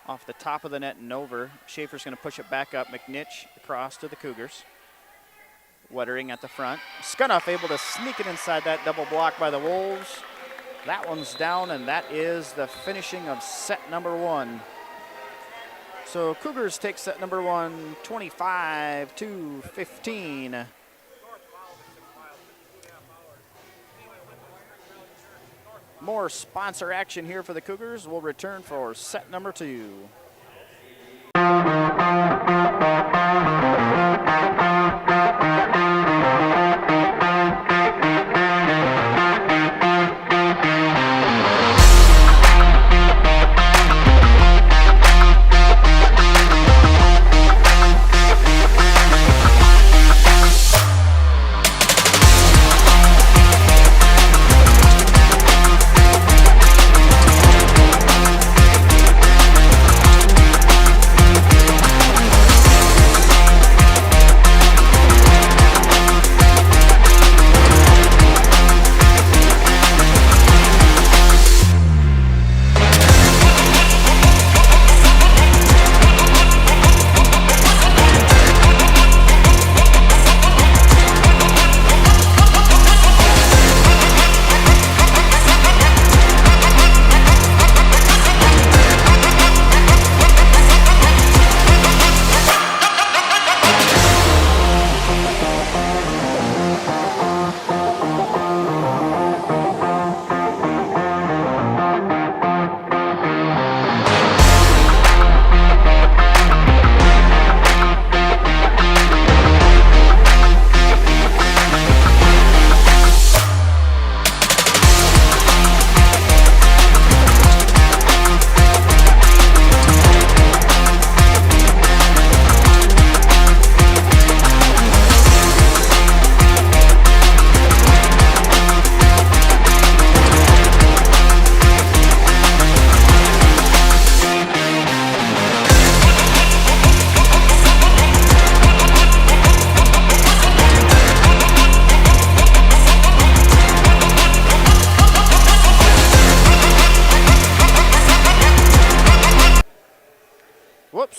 S22: off the top of the net and over. Schaefer's going to push it back up. McNitch across to the Cougars. Wettering at the front. Scunoff able to sneak it inside that double block by the Wolves. That one's down, and that is the finishing of set number 1. So Cougars take set number 1, 25-15. More sponsor action here for the Cougars. We'll return for set number 2.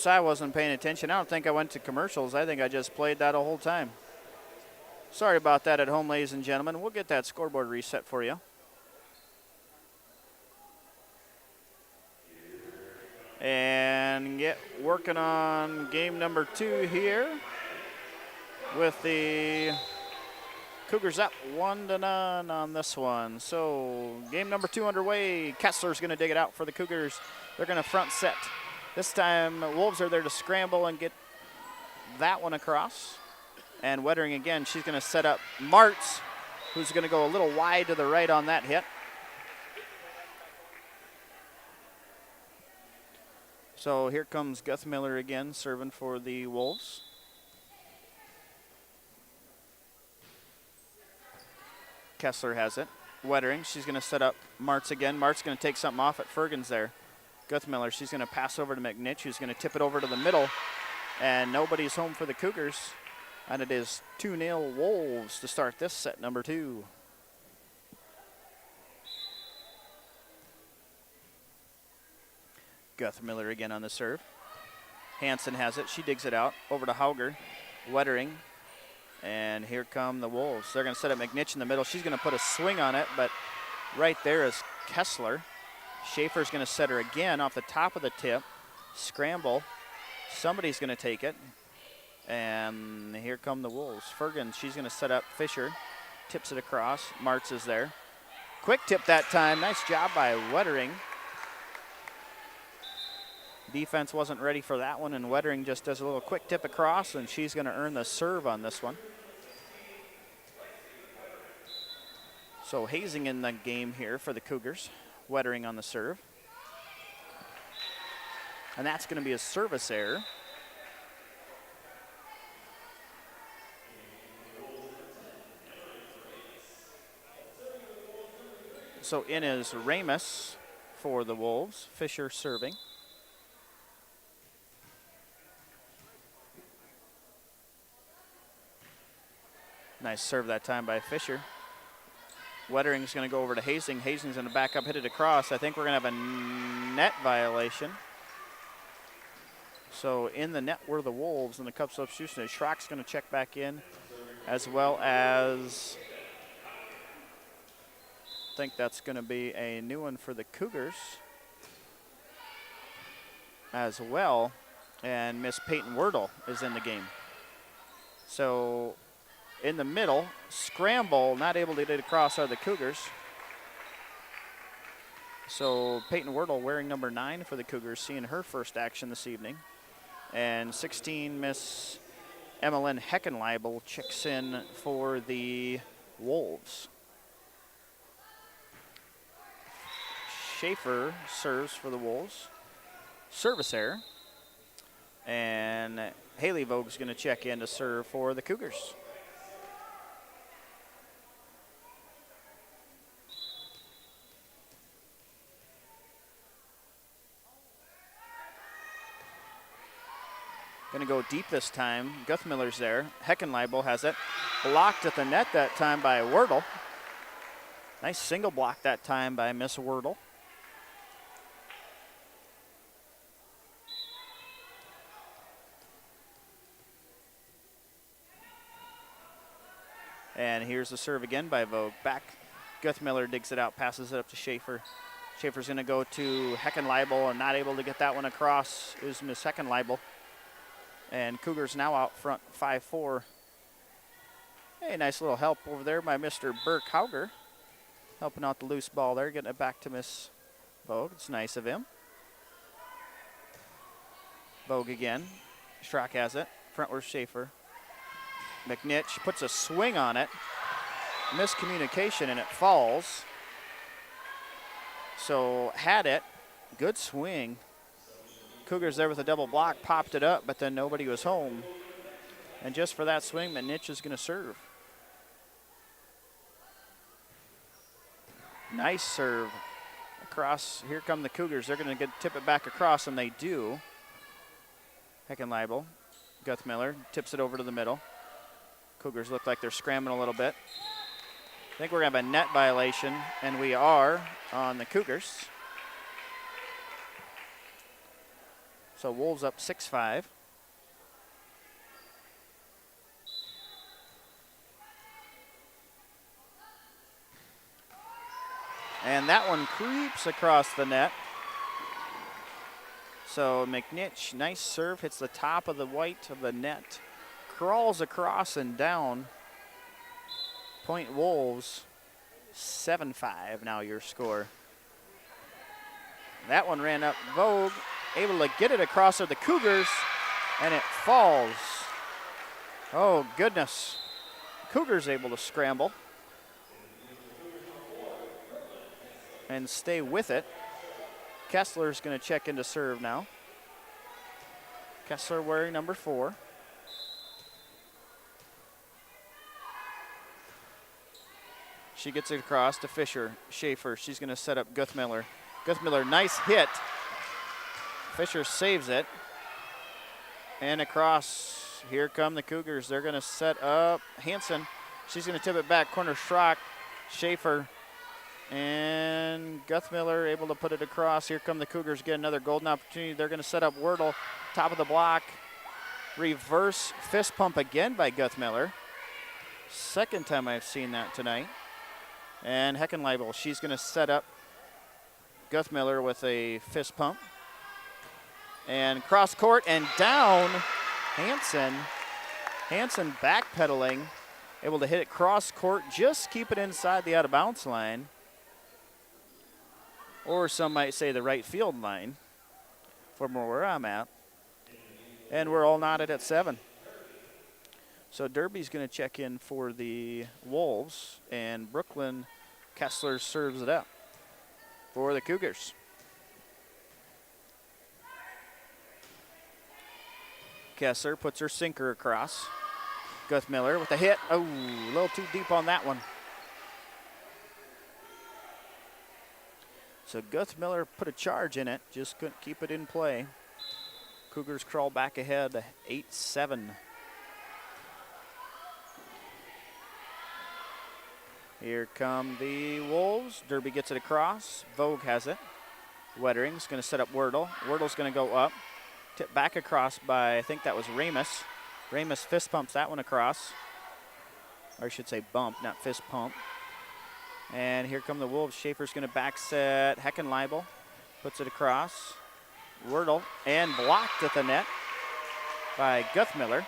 S22: guess I wasn't paying attention. I don't think I went to commercials. I think I just played that the whole time. Sorry about that at home, ladies and gentlemen. We'll get that scoreboard reset for you. And get working on game number 2 here with the Cougars up 1-0 on this one. So game number 2 underway. Kessler's going to dig it out for the Cougars. They're going to front set. This time Wolves are there to scramble and get that one across. And Wettering again, she's going to set up Martz, who's going to go a little wide to the right on that hit. So here comes Guthmiller again, serving for the Wolves. Kessler has it. Wettering, she's going to set up Martz again. Martz going to take something off at Fergans there. Guthmiller, she's going to pass over to McNitch, who's going to tip it over to the middle. And nobody's home for the Cougars. And it is 2-0 Wolves to start this set number 2. Guthmiller again on the serve. Hansen has it. She digs it out over to Hauger. Wettering. And here come the Wolves. They're going to set up McNitch in the middle. She's going to put a swing on it, but right there is Kessler. Schaefer's going to set her again off the top of the tip. Scramble. Somebody's going to take it. And here come the Wolves. Fergan, she's going to set up Fisher. Tips it across. Martz is there. Quick tip that time. Nice job by Wettering. Defense wasn't ready for that one, and Wettering just does a little quick tip across, and she's going to earn the serve on this one. So Hazing in the game here for the Cougars. Wettering on the serve. And that's going to be a service error. So in is Ramus for the Wolves. Fisher serving. Nice serve that time by Fisher. Wettering's going to go over to Hazing. Hazing's going to back up, hit it across. I think we're going to have a net violation. So in the net were the Wolves and the Cup substitution. Schrock's going to check back in, as well as I think that's going to be a new one for the Cougars as well. And Miss Peyton Wordle is in the game. So in the middle, scramble, not able to get it across are the Cougars. So Peyton Wordle wearing number 9 for the Cougars, seeing her first action this evening. And 16, Miss Emmeline Heckenleibel checks in for the Wolves. Schaefer serves for the Wolves. Service error. And Haley Vogue's going to check in to serve for the Cougars. Going to go deep this time. Guthmiller's there. Heckenleibel has it. Blocked at the net that time by Wordle. Nice single block that time by Miss Wordle. And here's the serve again by Vogue. Back, Guthmiller digs it out, passes it up to Schaefer. Schaefer's going to go to Heckenleibel, and not able to get that one across is Miss Heckenleibel. And Cougars now out front 5-4. Hey, nice little help over there by Mr. Burke Hauger. Helping out the loose ball there, getting it back to Miss Vogue. It's nice of him. Vogue again. Schrock has it. Frontward Schaefer. McNitch puts a swing on it. Miscommunication, and it falls. So had it. Good swing. Cougars there with a double block, popped it up, but then nobody was home. And just for that swing, McNitch is going to serve. Nice serve across. Here come the Cougars. They're going to tip it back across, and they do. Heckenleibel, Guthmiller tips it over to the middle. Cougars look like they're scrambling a little bit. I think we're going to have a net violation, and we are on the Cougars. So Wolves up 6-5. And that one creeps across the net. So McNitch, nice serve, hits the top of the white of the net. Crawls across and down. Point Wolves, 7-5 now your score. That one ran up Vogue, able to get it across to the Cougars, and it falls. Oh, goodness. Cougars able to scramble and stay with it. Kessler's going to check into serve now. Kessler wearing number 4. She gets it across to Fisher. Schaefer, she's going to set up Guthmiller. Guthmiller, nice hit. Fisher saves it. And across, here come the Cougars. They're going to set up Hansen. She's going to tip it back, corner Schrock. Schaefer and Guthmiller able to put it across. Here come the Cougars, get another golden opportunity. They're going to set up Wordle, top of the block. Reverse fist pump again by Guthmiller. Second time I've seen that tonight. And Heckenleibel, she's going to set up Guthmiller with a fist pump. And cross court and down. Hansen backpedaling, able to hit it cross court, just keep it inside the out of bounds line. Or some might say the right field line from where I'm at. And we're all knotted at 7. So Derby's going to check in for the Wolves, and Brooklyn Kessler serves it up for the Cougars. Kessler puts her sinker across. Guthmiller with a hit. Oh, a little too deep on that one. So Guthmiller put a charge in it, just couldn't keep it in play. Cougars crawl back ahead, 8-7. Here come the Wolves. Derby gets it across. Vogue has it. Wettering's going to set up Wordle. Wordle's going to go up. Tip back across by, I think that was Ramus. Ramus fist pumps that one across. Or I should say bump, not fist pump. And here come the Wolves. Schaefer's going to back set Heckenleibel. Puts it across. Wordle, and blocked at the net by Guthmiller.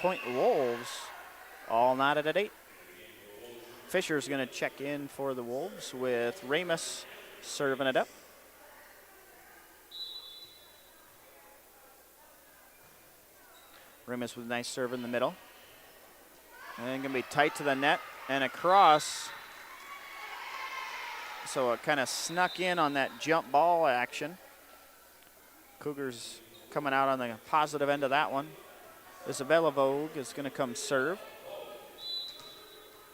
S22: Point Wolves, all knotted at 8. Fisher's going to check in for the Wolves with Ramus serving it up. Ramus with a nice serve in the middle. And then going to be tight to the net and across. So it kind of snuck in on that jump ball action. Cougars coming out on the positive end of that one. Isabella Vogue is going to come serve.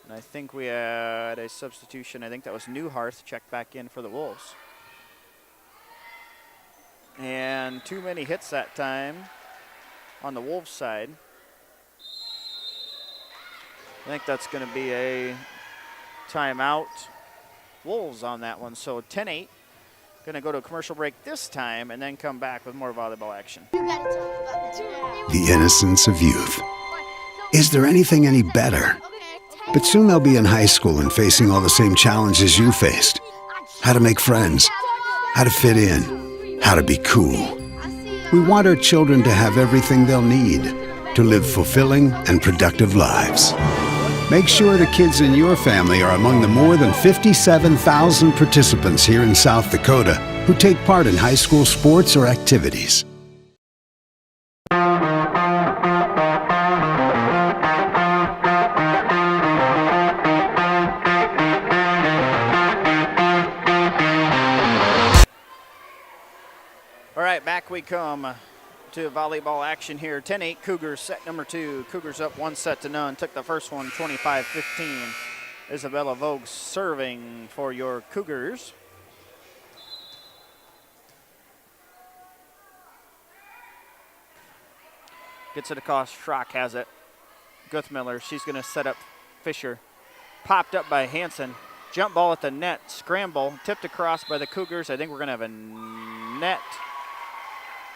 S22: And I think we had a substitution. I think that was Newharth checked back in for the Wolves. And too many hits that time on the Wolves side. I think that's going to be a timeout. Wolves on that one. So 10-8. Going to go to a commercial break this time and then come back with more volleyball action.
S9: The innocence of youth. Is there anything any better? But soon they'll be in high school and facing all the same challenges you faced. How to make friends, how to fit in, how to be cool. We want our children to have everything they'll need to live fulfilling and productive lives. Make sure the kids in your family are among the more than 57,000 participants here in South Dakota who take part in high school sports or activities.
S22: All right, back we come to volleyball action here. 10-8 Cougars, set number 2. Cougars up 1-0. Took the first one 25-15. Isabella Vogue serving for your Cougars. Gets it across. Schrock has it. Guthmiller, she's going to set up Fisher. Popped up by Hansen. Jump ball at the net. Scramble. Tipped across by the Cougars. I think we're going to have a net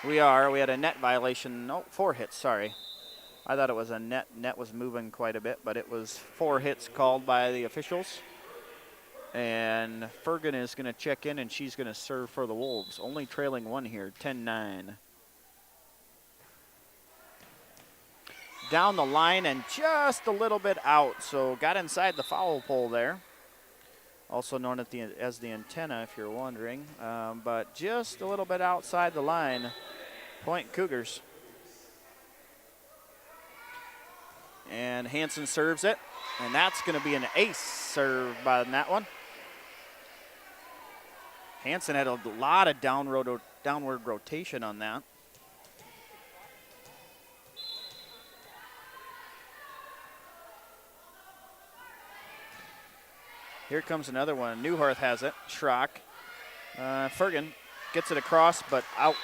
S22: We are. We had a net violation. No, 4 hits, sorry. I thought it was a net. Net was moving quite a bit, but it was 4 hits called by the officials. And Fergan is going to check in, and she's going to serve for the Wolves. Only trailing 1 here, 10-9. Down the line and just a little bit out, so got inside the foul pole there. Also known as the antenna, if you're wondering. But just a little bit outside the line. Point Cougars. And Hansen serves it, and that's going to be an ace serve by that one. Hansen had a lot of downward rotation on that. Here comes another one. Newhart has it. Schrock. Fergan gets it across, but out.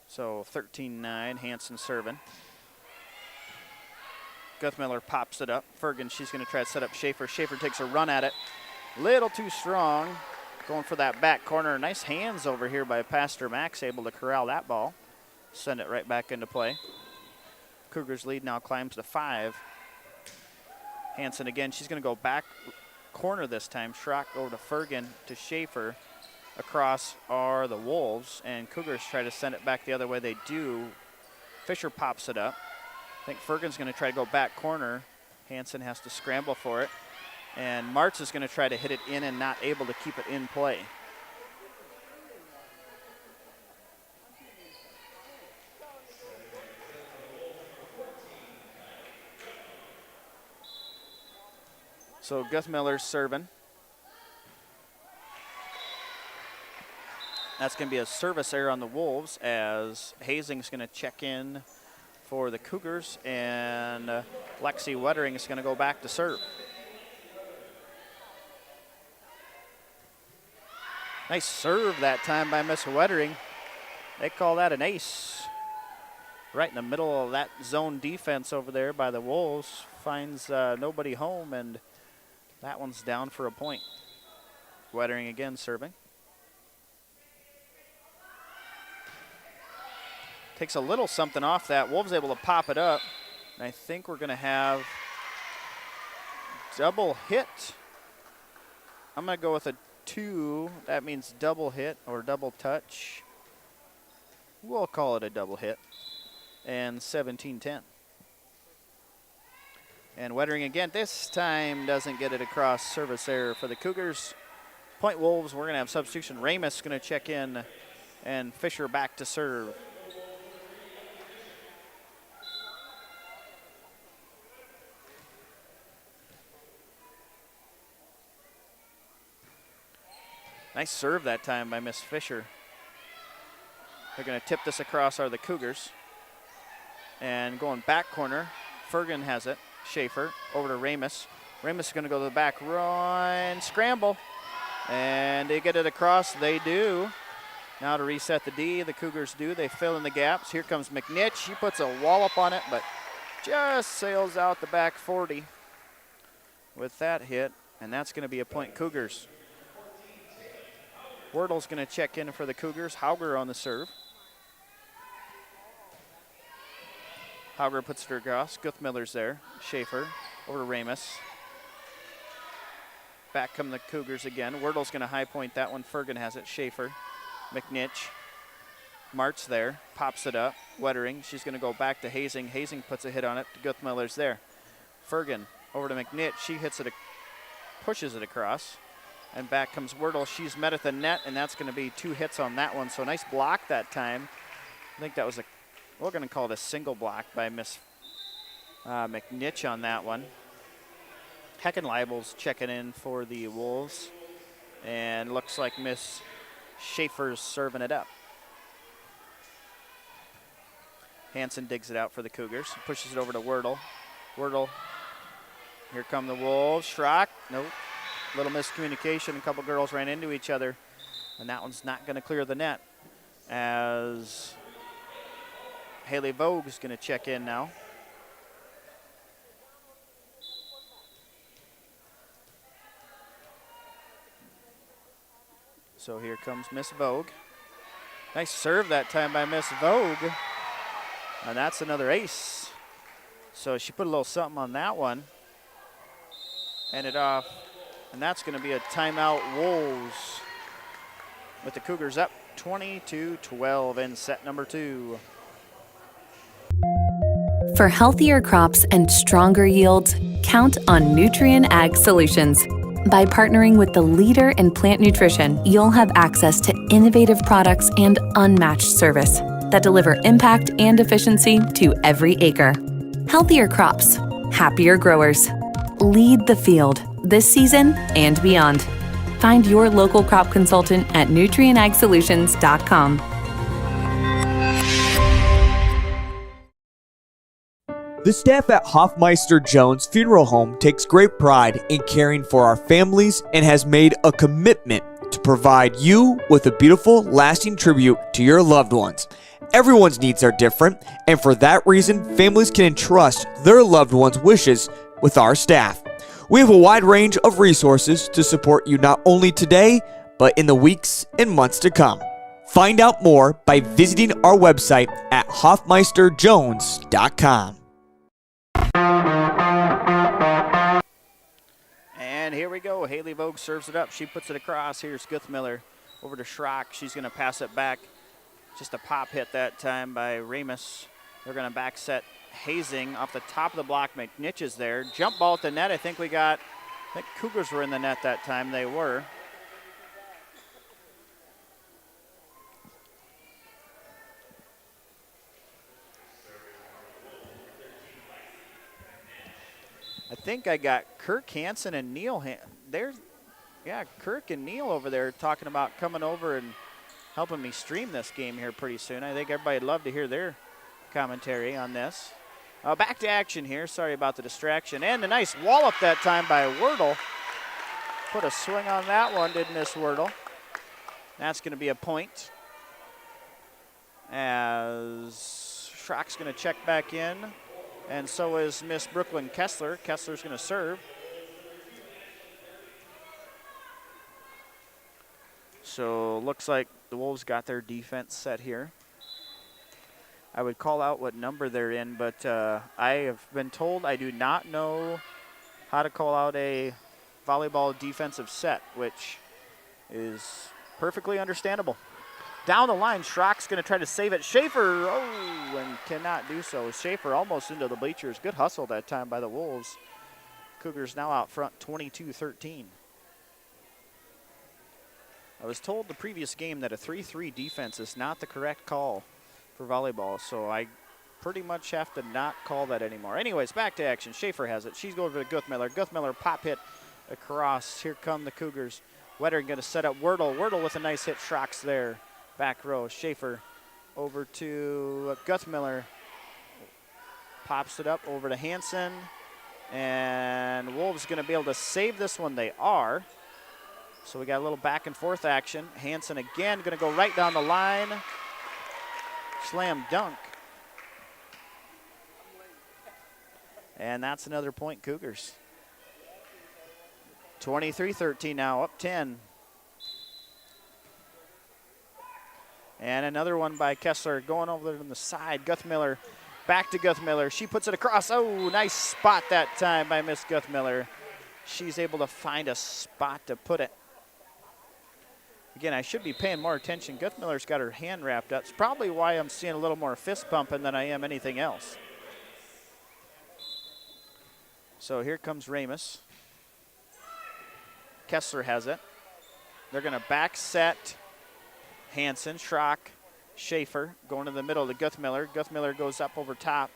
S22: So 13-9, Hansen serving. Guthmiller pops it up. Fergan, she's going to try to set up Schaefer. Schaefer takes a run at it. Little too strong. Going for that back corner. Nice hands over here by Pastor Max, able to corral that ball. Send it right back into play. Cougars lead now climbs to 5. Hansen again, she's going to go back corner this time. Schrock over to Fergan to Schaefer. Across are the Wolves, and Cougars try to send it back the other way. They do. Fisher pops it up. I think Fergan's going to try to go back corner. Hansen has to scramble for it. And Martz is going to try to hit it in and not able to keep it in play. So Guthmiller's serving. That's going to be a service error on the Wolves as Hazing's going to check in for the Cougars, and Lexi Wettering is going to go back to serve. Nice serve that time by Miss Wettering. They call that an ace. Right in the middle of that zone defense over there by the Wolves. Finds nobody home, and that one's down for a point. Wettering again serving. Takes a little something off that. Wolves able to pop it up. And I think we're going to have double hit. I'm going to go with a 2. That means double hit or double touch. We'll call it a double hit. And 17-10. And Wettering again. This time doesn't get it across. Service error for the Cougars. Point Wolves. We're going to have substitution. Ramus going to check in. And Fisher back to serve. Nice serve that time by Miss Fisher. They're going to tip this across are the Cougars. And going back corner, Fergan has it. Schaefer over to Ramus. Ramus is going to go to the back, run, scramble. And they get it across. They do. Now to reset the D, the Cougars do. They fill in the gaps. Here comes McNitch. She puts a wallop on it, but just sails out the back 40 with that hit. And that's going to be a point Cougars. Wordle's going to check in for the Cougars. Hauger on the serve. Hauger puts it across. Guthmiller's there. Schaefer over to Ramus. Back come the Cougars again. Wordle's going to high point that one. Fergan has it. Schaefer. McNitch. Martz there. Pops it up. Wettering. She's going to go back to Hazing. Hazing puts a hit on it. Guthmiller's there. Fergan over to McNitch. She hits it, pushes it across. And back comes Wordle. She's met at the net, and that's going to be 2 hits on that one. So nice block that time. I think that was we're going to call it a single block by Miss McNitch on that one. Heckenleibel's checking in for the Wolves. And looks like Miss Schaefer's serving it up. Hansen digs it out for the Cougars. Pushes it over to Wordle. Wordle. Here come the Wolves. Schrock. Nope. Little miscommunication. A couple girls ran into each other. And that one's not going to clear the net. As Haley Vogue is going to check in now. So here comes Miss Vogue. Nice serve that time by Miss Vogue. And that's another ace. So she put a little something on that one. Ended off. And that's going to be a timeout Wolves. With the Cougars up 22-12 in set number 2.
S21: For healthier crops and stronger yields, count on Nutrien Ag Solutions. By partnering with the leader in plant nutrition, you'll have access to innovative products and unmatched service that deliver impact and efficiency to every acre. Healthier crops, happier growers. Lead the field this season and beyond. Find your local crop consultant at nutrienagsolutions.com.
S5: The staff at Hofmeister Jones Funeral Home takes great pride in caring for our families and has made a commitment to provide you with a beautiful, lasting tribute to your loved ones. Everyone's needs are different, and for that reason, families can entrust their loved ones' wishes with our staff. We have a wide range of resources to support you not only today, but in the weeks and months to come. Find out more by visiting our website at hofmeisterjones.com.
S22: And here we go. Haley Vogue serves it up. She puts it across. Here's Guthmiller over to Schrock. She's going to pass it back. Just a pop hit that time by Ramus. They're going to back set Hazing off the top of the block. McNitch is there. Jump ball at the net. I think Cougars were in the net that time. They were. I think I got Kirk Hansen and Neil. Kirk and Neil over there talking about coming over and helping me stream this game here pretty soon. I think everybody'd love to hear their commentary on this. Back to action here. Sorry about the distraction. And a nice wallop that time by Wordle. Put a swing on that one, didn't miss Wordle. That's going to be a point. As Schrock's going to check back in. And so is Miss Brooklyn Kessler. Kessler's going to serve. So looks like the Wolves got their defense set here. I would call out what number they're in, but I have been told I do not know how to call out a volleyball defensive set, which is perfectly understandable. Down the line, Schrock's going to try to save it. Schaefer, and cannot do so. Schaefer almost into the bleachers. Good hustle that time by the Wolves. Cougars now out front 22-13. I was told the previous game that a 3-3 defense is not the correct call for volleyball, so I pretty much have to not call that anymore. Anyways, back to action. Schaefer has it. She's going over to Guthmiller. Guthmiller pop hit across. Here come the Cougars. Wettering going to set up Wordle. Wordle with a nice hit. Schrock's there. Back row. Schaefer over to Guthmiller. Pops it up over to Hansen. And Wolves going to be able to save this one. They are. So we got a little back and forth action. Hansen again going to go right down the line. Slam dunk. And that's another point, Cougars. 23-13 now, up 10. And another one by Kessler going over there on the side. Guthmiller, back to Guthmiller. She puts it across. Oh, nice spot that time by Miss Guthmiller. She's able to find a spot to put it. Again, I should be paying more attention. Guthmiller's got her hand wrapped up. It's probably why I'm seeing a little more fist pumping than I am anything else. So here comes Ramus. Kessler has it. They're going to back set Hansen, Schrock, Schaefer going to the middle to Guthmiller. Guthmiller goes up over top.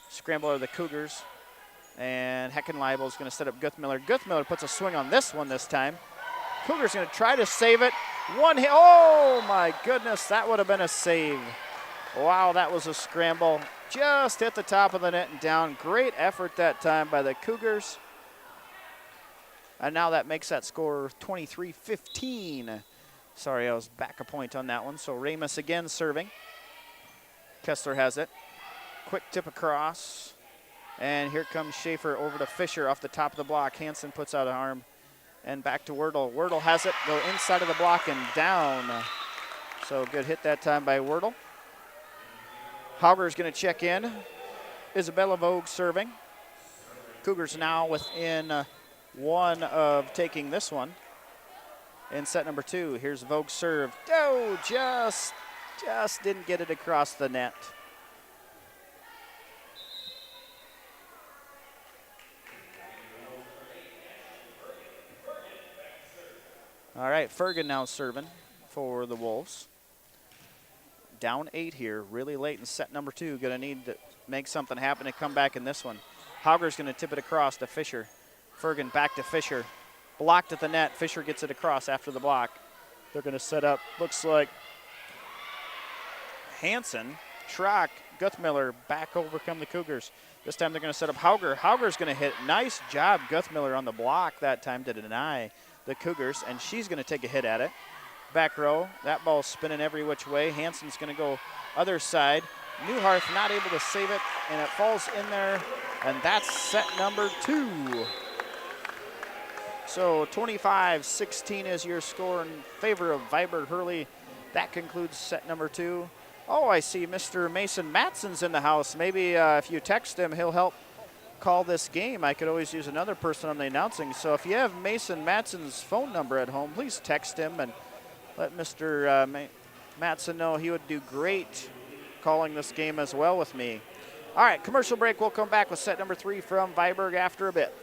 S22: Scramble of the Cougars. And Heckenleibel is going to set up Guthmiller. Guthmiller puts a swing on this one this time. Cougars going to try to save it. One hit. Oh, my goodness. That would have been a save. Wow, that was a scramble. Just hit the top of the net and down. Great effort that time by the Cougars. And now that makes that score 23-15. Sorry, I was back a point on that one. So Ramus again serving. Kessler has it. Quick tip across. And here comes Schaefer over to Fisher off the top of the block. Hansen puts out an arm. And back to Wordle. Wordle has it, go inside of the block and down. So good hit that time by Wordle. Hauger's going to check in. Isabella Vogue serving. Cougars now within one of taking this one. In set number 2, here's Vogue serve. Oh, just didn't get it across the net. All right, Fergan now serving for the Wolves. Down 8 here, really late in set number 2. Going to need to make something happen and come back in this one. Hauger's going to tip it across to Fisher. Fergan back to Fisher. Blocked at the net. Fisher gets it across after the block. They're going to set up, looks like Hansen, Schrock, Guthmiller back overcome the Cougars. This time they're going to set up Hauger. Hauger's going to hit. Nice job, Guthmiller on the block that time to deny the Cougars, and she's going to take a hit at it. Back row, that ball's spinning every which way. Hansen's going to go other side. Newharth not able to save it, and it falls in there, and that's set number 2. So 25-16 is your score in favor of Viborg-Hurley. That concludes set number 2. Oh, I see Mr. Mason Matson's in the house. Maybe if you text him, he'll help call this game. I could always use another person on the announcing. So if you have Mason Matson's phone number at home, please text him and let Mr. Matson know he would do great calling this game as well with me. All right, commercial break. We'll come back with set number 3 from Viborg after a bit.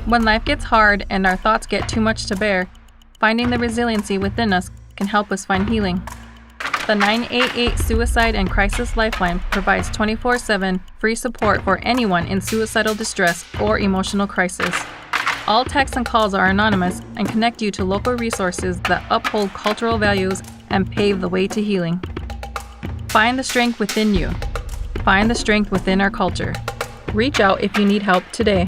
S10: When life gets hard and our thoughts get too much to bear, finding the resiliency within us can help us find healing. The 988 Suicide and Crisis Lifeline provides 24/7 free support for anyone in suicidal distress or emotional crisis. All texts and calls are anonymous and connect you to local resources that uphold cultural values and pave the way to healing. Find the strength within you. Find the strength within our culture. Reach out if you need help today.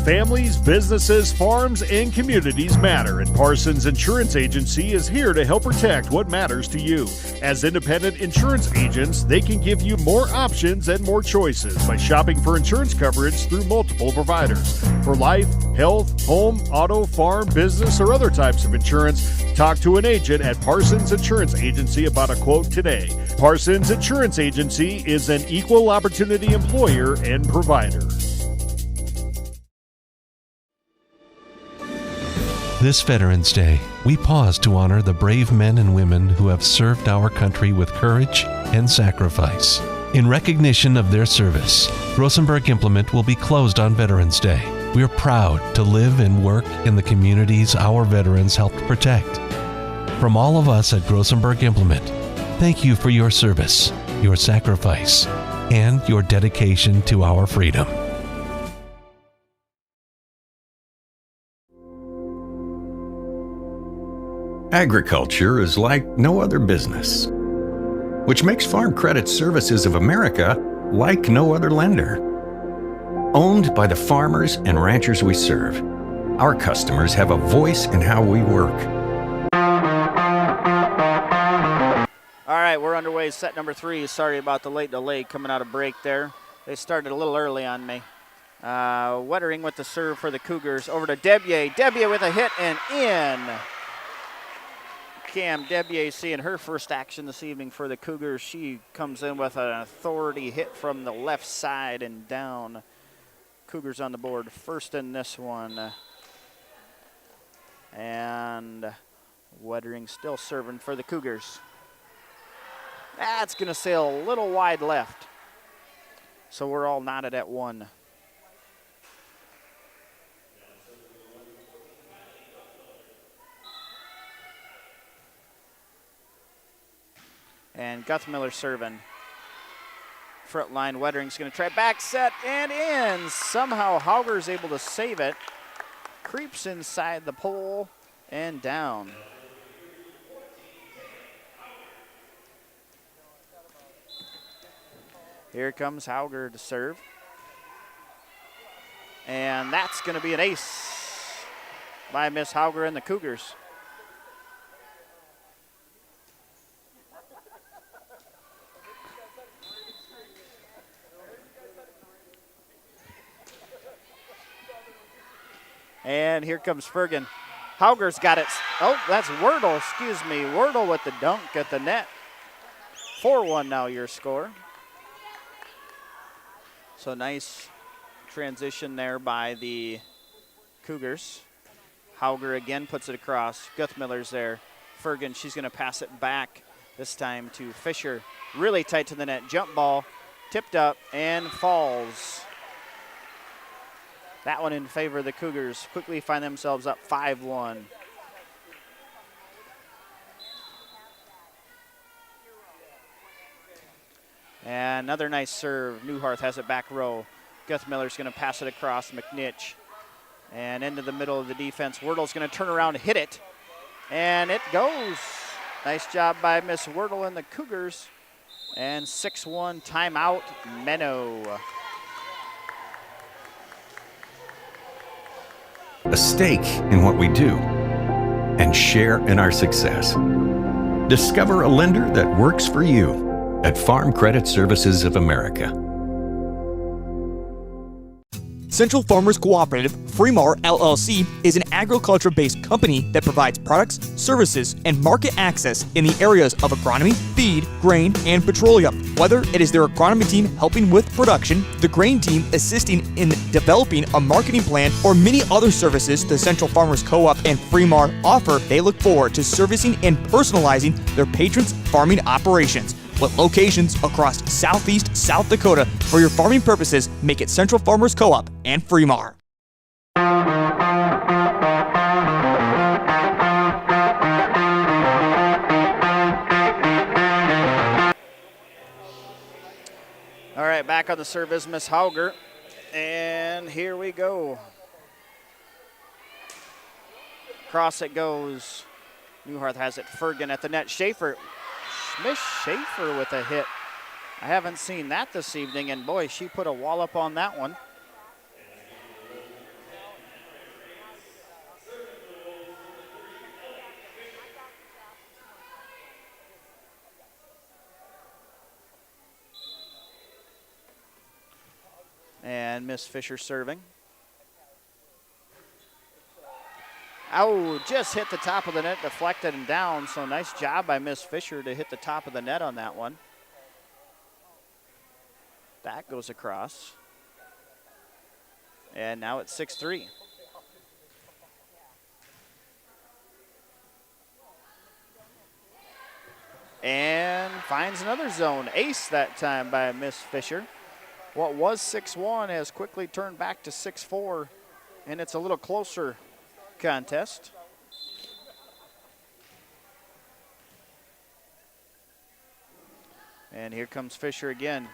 S12: Families, businesses, farms, and communities matter, and Parsons Insurance Agency is here to help protect what matters to you. As independent insurance agents, they can give you more options and more choices by shopping for insurance coverage through multiple providers. For life, health, home, auto, farm, business, or other types of insurance, talk to an agent at Parsons Insurance Agency about a quote today. Parsons Insurance Agency is an equal opportunity employer and provider.
S13: This Veterans Day, we pause to honor the brave men and women who have served our country with courage and sacrifice. In recognition of their service, Rosenberg Implement will be closed on Veterans Day. We are proud to live and work in the communities our veterans helped protect. From all of us at Rosenberg Implement, thank you for your service, your sacrifice, and your dedication to our freedom.
S14: Agriculture is like no other business, which makes Farm Credit Services of America like no other lender. Owned by the farmers and ranchers we serve, our customers have a voice in how we work.
S22: All right, we're underway. Set number 3. Sorry about the late delay coming out of break there. They started a little early on me. Wettering with the serve for the Cougars. Over to Debier. Debier with a hit and in. Cam Debier seeing her first action this evening for the Cougars. She comes in with an authority hit from the left side and down. Cougars on the board first in this one. And Wettering still serving for the Cougars. That's going to sail a little wide left. So we're all knotted at 1. And Guthmiller serving. Front line, Wettering's going to try back set and in. Somehow Hauger's able to save it. Creeps inside the pole and down. Here comes Hauger to serve. And that's going to be an ace by Miss Hauger and the Cougars. And here comes Fergan. Hauger's got it. Oh, that's Wordle, excuse me. Wordle with the dunk at the net. 4-1 now your score. So nice transition there by the Cougars. Hauger again puts it across. Guthmiller's there. Fergan, she's going to pass it back this time to Fisher. Really tight to the net. Jump ball, tipped up, and falls. That one in favor of the Cougars. Quickly find themselves up 5-1. And another nice serve. Newharth has it back row. Guthmiller's going to pass it across McNitch. And into the middle of the defense. Wordle's going to turn around and hit it. And it goes. Nice job by Miss Wordle and the Cougars. And 6-1 timeout, Menno.
S14: A stake in what we do and share in our success. Discover a lender that works for you at Farm Credit Services of America.
S5: Central Farmers Cooperative, Fremar LLC, is an agriculture-based company that provides products, services, and market access in the areas of agronomy, feed, grain, and petroleum. Whether it is their agronomy team helping with production, the grain team assisting in developing a marketing plan, or many other services the Central Farmers Co-op and Fremar offer, they look forward to servicing and personalizing their patrons' farming operations. With locations across southeast South Dakota, for your farming purposes, make it Central Farmers Co-op and Fremar.
S22: All right, back on the serve is Miss Hauger. And here we go. Cross it goes. Newharth has it. Fergan at the net. Schaefer. Miss Schaefer with a hit. I haven't seen that this evening, and boy, she put a wallop on that one. And Miss Fisher serving. Oh, just hit the top of the net, deflected and down. So nice job by Miss Fisher to hit the top of the net on that one. That goes across. And now it's 6-3. And finds another zone. Ace that time by Miss Fisher. What was 6-1 has quickly turned back to 6-4, and it's a little closer contest. And here comes Fisher again.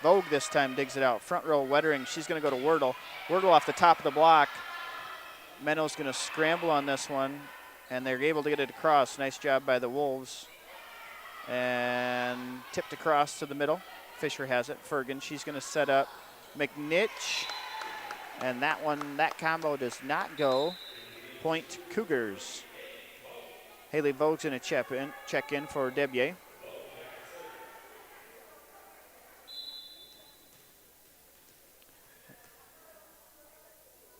S22: Vogue this time digs it out. Front row, Wettering. She's going to go to Wordle. Wordle off the top of the block. Menno's going to scramble on this one, and they're able to get it across. Nice job by the Wolves. And tipped across to the middle. Fisher has it. Fergan, she's going to set up McNitch. And that one, that combo does not go. Point Cougars. Haley Vogue's going to check in for Debier.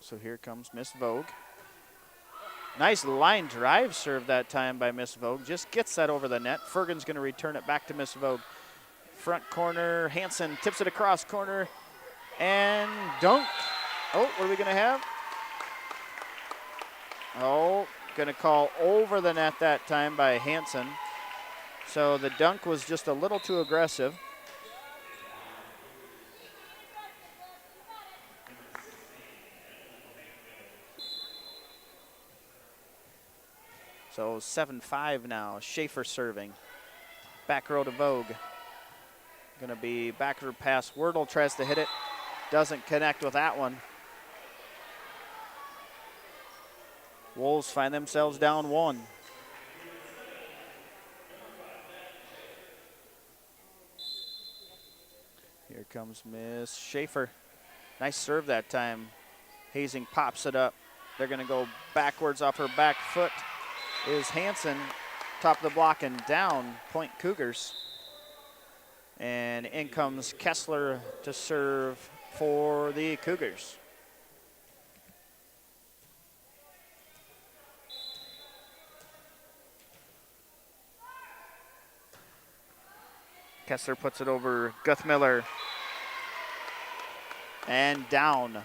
S22: So here comes Miss Vogue. Nice line drive serve that time by Miss Vogue. Just gets that over the net. Fergan's going to return it back to Miss Vogue. Front corner, Hansen tips it across corner, and dunk. Oh, what are we going to have? Oh, going to call over the net that time by Hansen. So the dunk was just a little too aggressive. So 7-5 now. Schaefer serving. Back row to Vogue. Going to be backward pass. Wordle tries to hit it. Doesn't connect with that one. Wolves find themselves down 1. Here comes Miss Schaefer. Nice serve that time. Hazing pops it up. They're going to go backwards off her back foot. Is Hansen, top of the block and down. Point Cougars. And in comes Kessler to serve for the Cougars. Kessler puts it over Guthmiller. And down.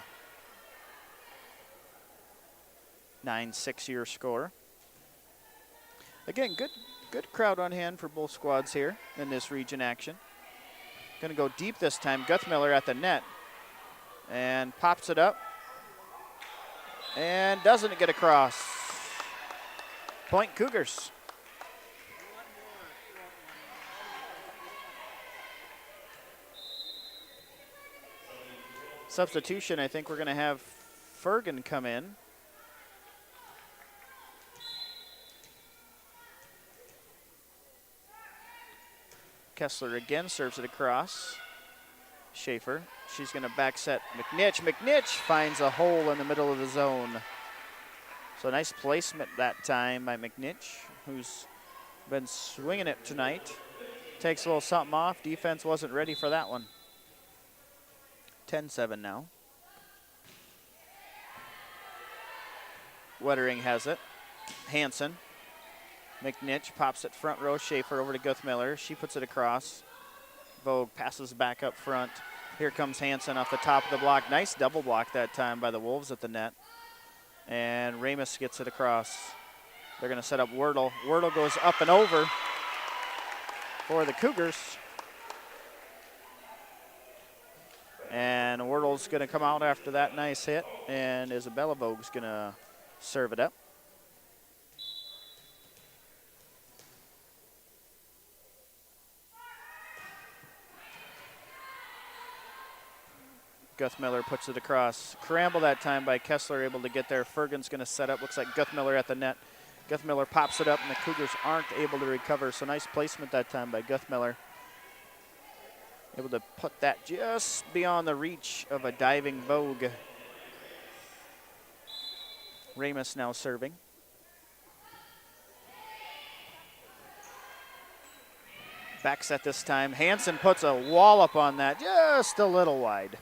S22: 9-6 your score. Again, good crowd on hand for both squads here in this region action. Going to go deep this time. Guthmiller at the net. And pops it up. And doesn't get across. Point Cougars. Substitution, I think we're going to have Fergan come in. Kessler again serves it across. Schaefer, she's going to back set McNitch. McNitch finds a hole in the middle of the zone. So nice placement that time by McNitch, who's been swinging it tonight. Takes a little something off. Defense wasn't ready for that one. 10-7 now. Wettering has it. Hansen. McNitch pops it front row. Schaefer over to Guthmiller. She puts it across. Vogue passes back up front. Here comes Hansen off the top of the block. Nice double block that time by the Wolves at the net. And Ramus gets it across. They're going to set up Wordle. Wordle goes up and over for the Cougars. And Wordle's going to come out after that nice hit. And Isabella Vogue's going to serve it up. Guthmiller puts it across. Cramble that time by Kessler, able to get there. Fergan's going to set up. Looks like Guthmiller at the net. Guthmiller pops it up, and the Cougars aren't able to recover. So nice placement that time by Guthmiller. Able to put that just beyond the reach of a diving Vogue. Ramus now serving. Back set this time. Hansen puts a wallop on that, just a little wide.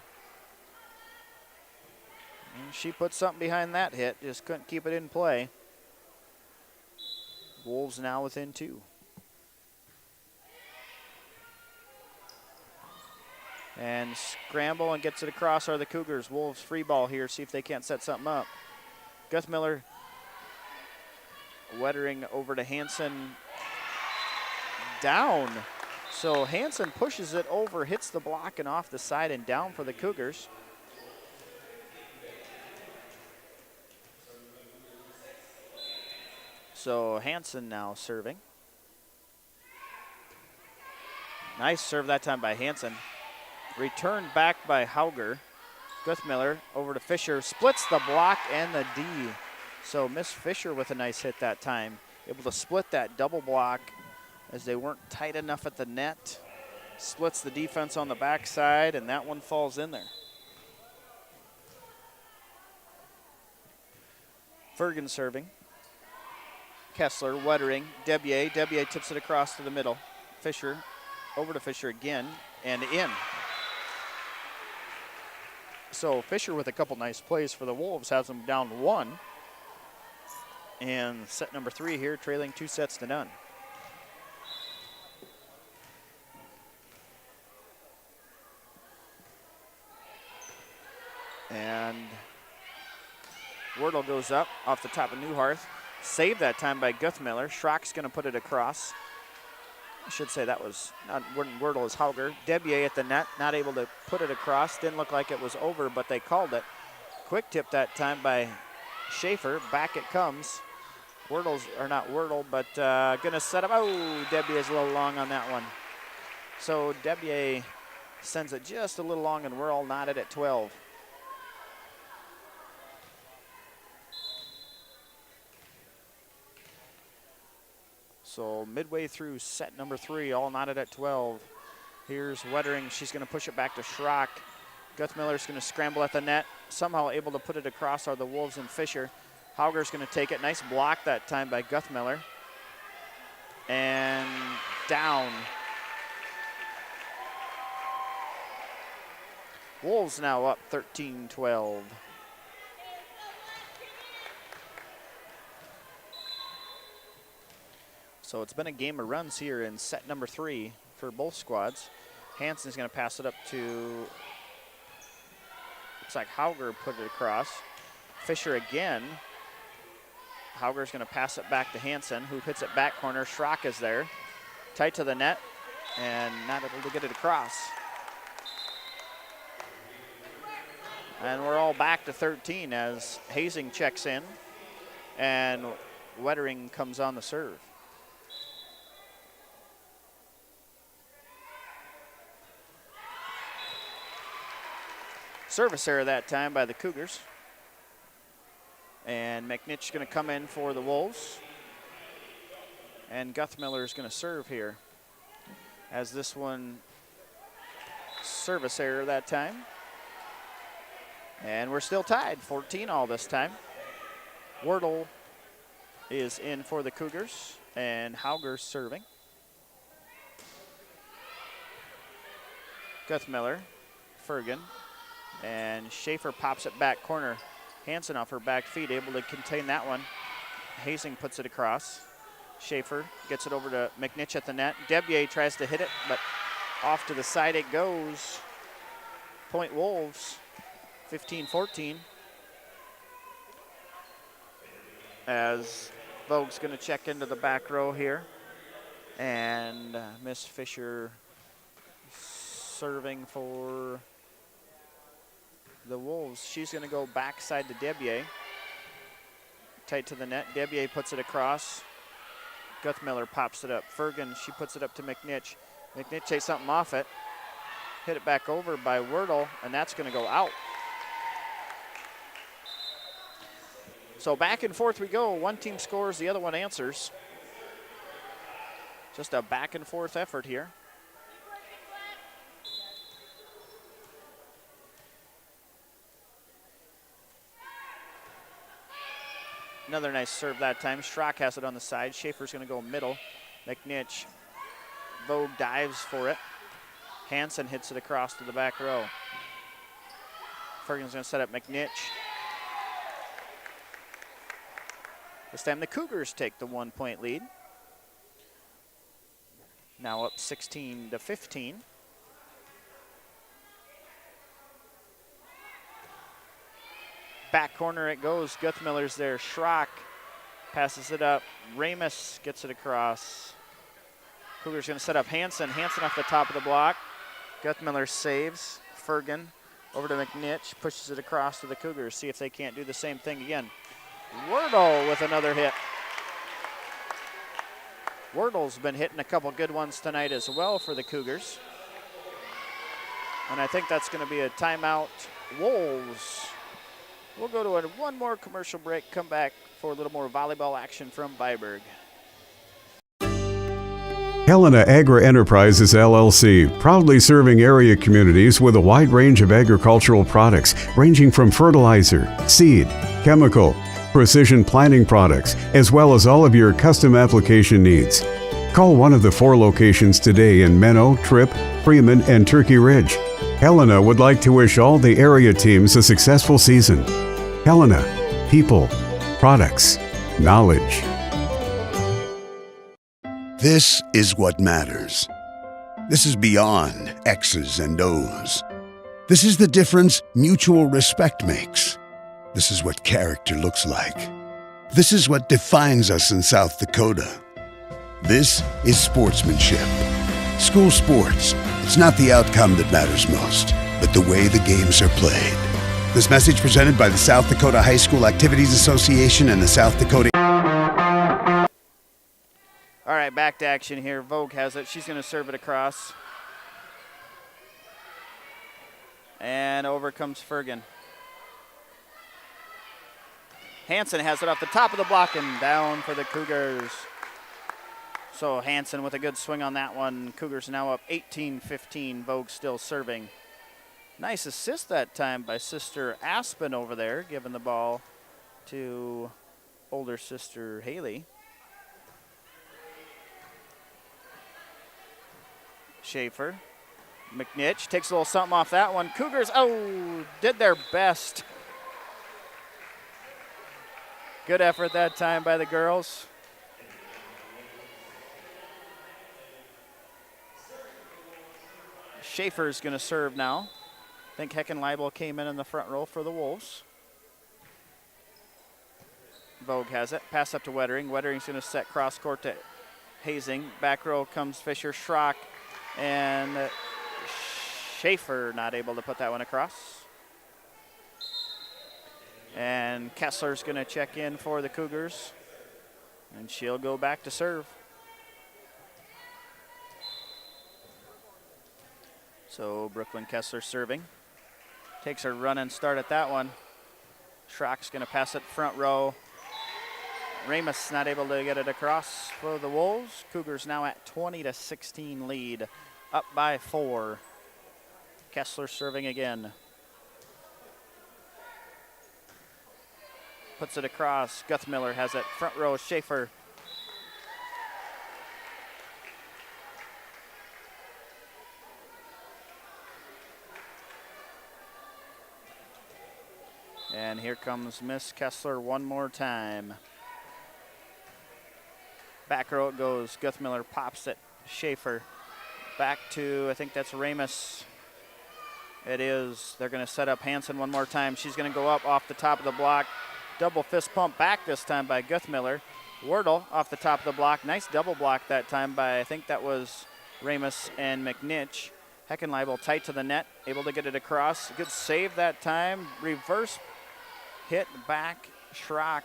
S22: And she put something behind that hit, just couldn't keep it in play. Wolves now within 2. And scramble and gets it across are the Cougars. Wolves free ball here, see if they can't set something up. Guthmiller Wettering over to Hansen. Down. So Hansen pushes it over, hits the block and off the side and down for the Cougars. So Hansen now serving. Nice serve that time by Hansen. Returned back by Hauger. Guthmiller over to Fisher. Splits the block and the D. So Miss Fisher with a nice hit that time. Able to split that double block as they weren't tight enough at the net. Splits the defense on the backside, and that one falls in there. Fergan serving. Kessler, Wettering, Debier. Debier tips it across to the middle. Fisher, over to Fisher again, and in. So Fisher with a couple nice plays for the Wolves has them down 1. And set number 3 here, trailing 2-0. And Wordle goes up off the top of Newharth. Saved that time by Guthmiller. Schrock's going to put it across. I should say that was not Wordle, is Hauger. Debier at the net, not able to put it across. Didn't look like it was over, but they called it. Quick tip that time by Schaefer. Back it comes. Wordle's, or not Wordle, but going to set up. Oh, Debier's a little long on that one. So Debier sends it just a little long, and we're all knotted at 12. So midway through set number 3, all knotted at 12. Here's Wettering. She's going to push it back to Schrock. Guthmiller's going to scramble at the net. Somehow able to put it across are the Wolves and Fisher. Hauger's going to take it. Nice block that time by Guthmiller. And down. Wolves now up 13-12. So it's been a game of runs here in set number 3 for both squads. Hansen's going to pass it up to, looks like Hauger put it across. Fisher again. Hauger's going to pass it back to Hansen, who hits it back corner. Schrock is there. Tight to the net and not able to get it across. And we're all back to 13 as Hazing checks in and Wettering comes on the serve. Service error that time by the Cougars. And McNitch is going to come in for the Wolves. And Guthmiller is going to serve here. As this one, service error that time. And we're still tied, 14 all this time. Wordle is in for the Cougars, and Hauger serving. Guthmiller, Fergan, and Schaefer pops it back corner. Hansen off her back feet, able to contain that one. Hazing puts it across. Schaefer gets it over to McNitch at the net. Debier tries to hit it, but off to the side it goes. Point Wolves, 15-14. As Vogue's going to check into the back row here. And Miss Fisher serving for the Wolves. She's going to go backside to Debier. Tight to the net. Debier puts it across. Guthmiller pops it up. Fergan, she puts it up to McNitch. McNitch takes something off it. Hit it back over by Wordle, and that's going to go out. So back and forth we go. One team scores, the other one answers. Just a back and forth effort here. Another nice serve that time. Schrock has it on the side. Schaefer's going to go middle. McNitch. Vogue dives for it. Hansen hits it across to the back row. Fergan's going to set up McNitch. This time the Cougars take the 1-point lead. Now up 16-15. Back corner it goes. Guthmiller's there. Schrock passes it up. Ramus gets it across. Cougars going to set up Hansen. Hansen off the top of the block. Guthmiller saves. Fergan over to McNitch. Pushes it across to the Cougars. See if they can't do the same thing again. Wordle with another hit. Wordle's been hitting a couple good ones tonight as well for the Cougars. And I think that's going to be a timeout. Wolves. We'll go to one more commercial break, come back for a little more volleyball action from Viborg.
S11: Helena Agri Enterprises LLC, proudly serving area communities with a wide range of agricultural products ranging from fertilizer, seed, chemical, precision planting products, as well as all of your custom application needs. Call one of the 4 locations today in Menno, Tripp, Freeman, and Turkey Ridge. Helena would like to wish all the area teams a successful season. Helena, people, products, knowledge.
S9: This is what matters. This is beyond X's and O's. This is the difference mutual respect makes. This is what character looks like. This is what defines us in South Dakota. This is sportsmanship. School sports, it's not the outcome that matters most, but the way the games are played. This message presented by the South Dakota High School Activities Association and the South Dakota...
S22: All right, back to action here. Vogue has it. She's going to serve it across. And over comes Fergan. Hansen has it off the top of the block and down for the Cougars. So Hansen with a good swing on that one. Cougars now up 18-15. Vogue still serving. Nice assist that time by Sister Aspen over there, giving the ball to older sister Haley. Schaefer. McNitch takes a little something off that one. Cougars, did their best. Good effort that time by the girls. Schaefer's going to serve now. I think Heckenleibel came in the front row for the Wolves. Vogue has it. Pass up to Wettering. Wettering's going to set cross court to Hazing. Back row comes Fisher, Schrock, and Schaefer not able to put that one across. And Kessler's going to check in for the Cougars, and she'll go back to serve. So Brooklyn Kessler serving. Takes her run and start at that one. Schrock's going to pass it front row. Ramus not able to get it across for the Wolves. Cougars now at 20-16 lead, up by 4. Kessler serving again. Puts it across. Guthmiller has it. Front row, Schaefer. And here comes Miss Kessler one more time. Back row it goes. Guthmiller pops it. Schaefer back to, I think that's Ramus. It is. They're going to set up Hansen one more time. She's going to go up off the top of the block. Double fist pump back this time by Guthmiller. Wordle off the top of the block. Nice double block that time by, I think that was Ramus and McNitch. Heckenleibel tight to the net, able to get it across. Good save that time. Reverse hit back. Schrock,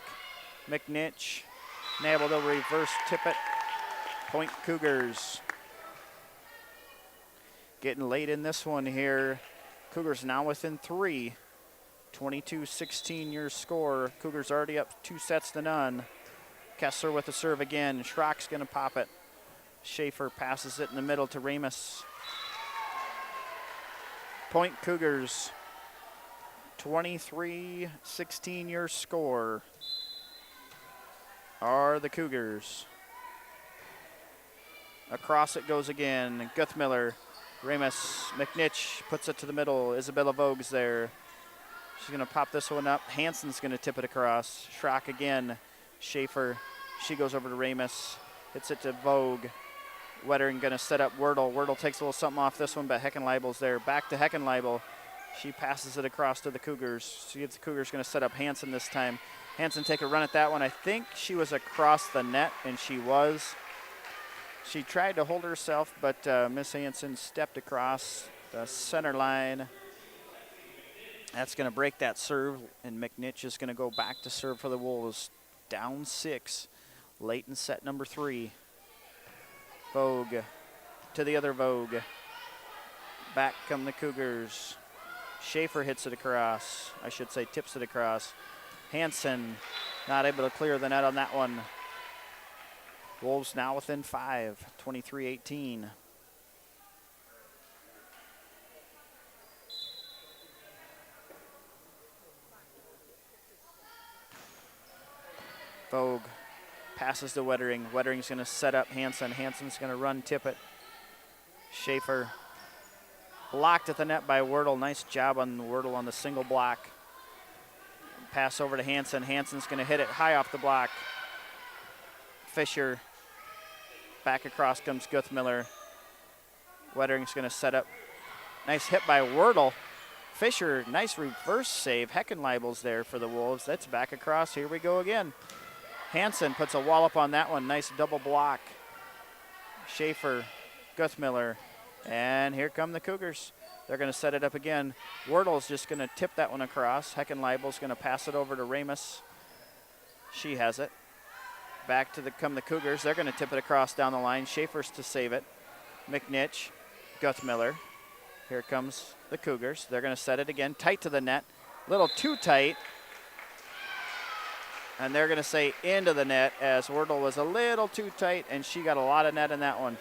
S22: McNitch. Able to reverse tip it. Point Cougars. Getting late in this one here. Cougars now within 3. 22-16 your score. Cougars already up 2-0. Kessler with the serve again. Schrock's going to pop it. Schaefer passes it in the middle to Ramus. Point Cougars. 23-16 your score. Are the Cougars. Across it goes again. Guthmiller, Ramus, McNitch puts it to the middle. Isabella Vogue's there. She's going to pop this one up. Hansen's going to tip it across. Schrock again. Schaefer. She goes over to Ramus. Hits it to Vogue. Wettering going to set up Wordle. Wordle takes a little something off this one, but Heckenleibel's there. Back to Heckenleibel. She passes it across to the Cougars. She gets the Cougars going to set up Hansen this time. Hansen take a run at that one. I think she was across the net, and she was. She tried to hold herself, but Miss Hansen stepped across the center line. That's going to break that serve, and McNitch is going to go back to serve for the Wolves. Down 6, late in set number 3. Vogue to the other Vogue. Back come the Cougars. Schaefer hits it across. I should say tips it across. Hansen not able to clear the net on that one. Wolves now within 5, 23-18. Vogue passes to Wettering. Wettering's going to set up Hansen. Hansen's going to run, tip it. Schaefer blocked at the net by Wordle. Nice job on Wordle on the single block. Pass over to Hansen. Hansen's going to hit it high off the block. Fisher. Back across comes Guthmiller. Wettering's going to set up. Nice hit by Wordle. Fisher, nice reverse save. Heckenleibel's there for the Wolves. That's back across. Here we go again. Hansen puts a wallop on that one. Nice double block. Schaefer, Guthmiller, and here come the Cougars. They're going to set it up again. Wordle's just going to tip that one across. Heckenleibel's going to pass it over to Ramus. She has it. Back to come the Cougars. They're going to tip it across down the line. Schaefer's to save it. McNitch, Guthmiller. Here comes the Cougars. They're going to set it again. Tight to the net. Little too tight. And they're going to say into the net as Wordle was a little too tight, and she got a lot of net in that one.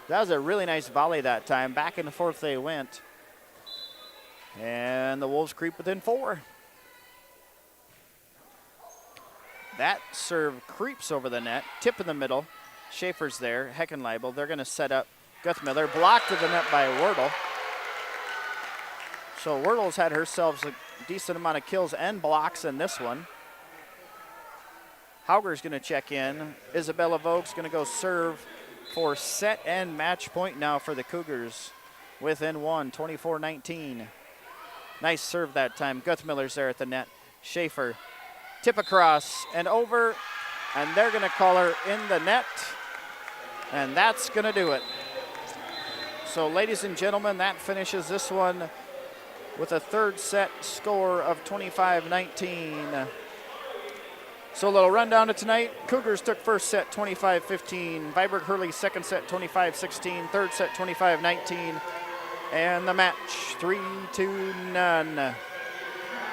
S22: That was a really nice volley that time. Back and forth they went. And the Wolves creep within 4. That serve creeps over the net. Tip in the middle. Schaefer's there. Heckenleibel. They're going to set up Guthmiller. Blocked to the net by Wordle. So Wordle's had herself a decent amount of kills and blocks in this one. Hauger's going to check in. Isabella Vogue's going to go serve for set and match point now for the Cougars. within one, 24-19. Nice serve that time. Guthmiller's there at the net. Schaefer, tip across and over, and they're going to call her in the net, and that's going to do it. So, ladies and gentlemen, that finishes this one with a third set score of 25-19. So a little rundown of tonight. Cougars took first set 25-15. Viborg-Hurley second set 25-16. Third set 25-19. And the match 3-0.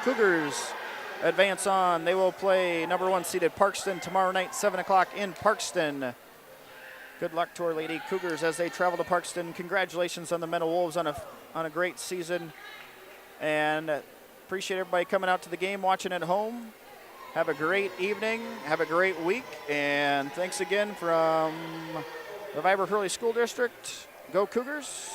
S22: Cougars advance on. They will play number 1 seeded Parkston tomorrow night, 7 o'clock in Parkston. Good luck to our Lady Cougars as they travel to Parkston. Congratulations on the Men of Wolves on a great season. And appreciate everybody coming out to the game, watching at home. Have a great evening. Have a great week. And thanks again from the Viborg-Hurley School District. Go Cougars.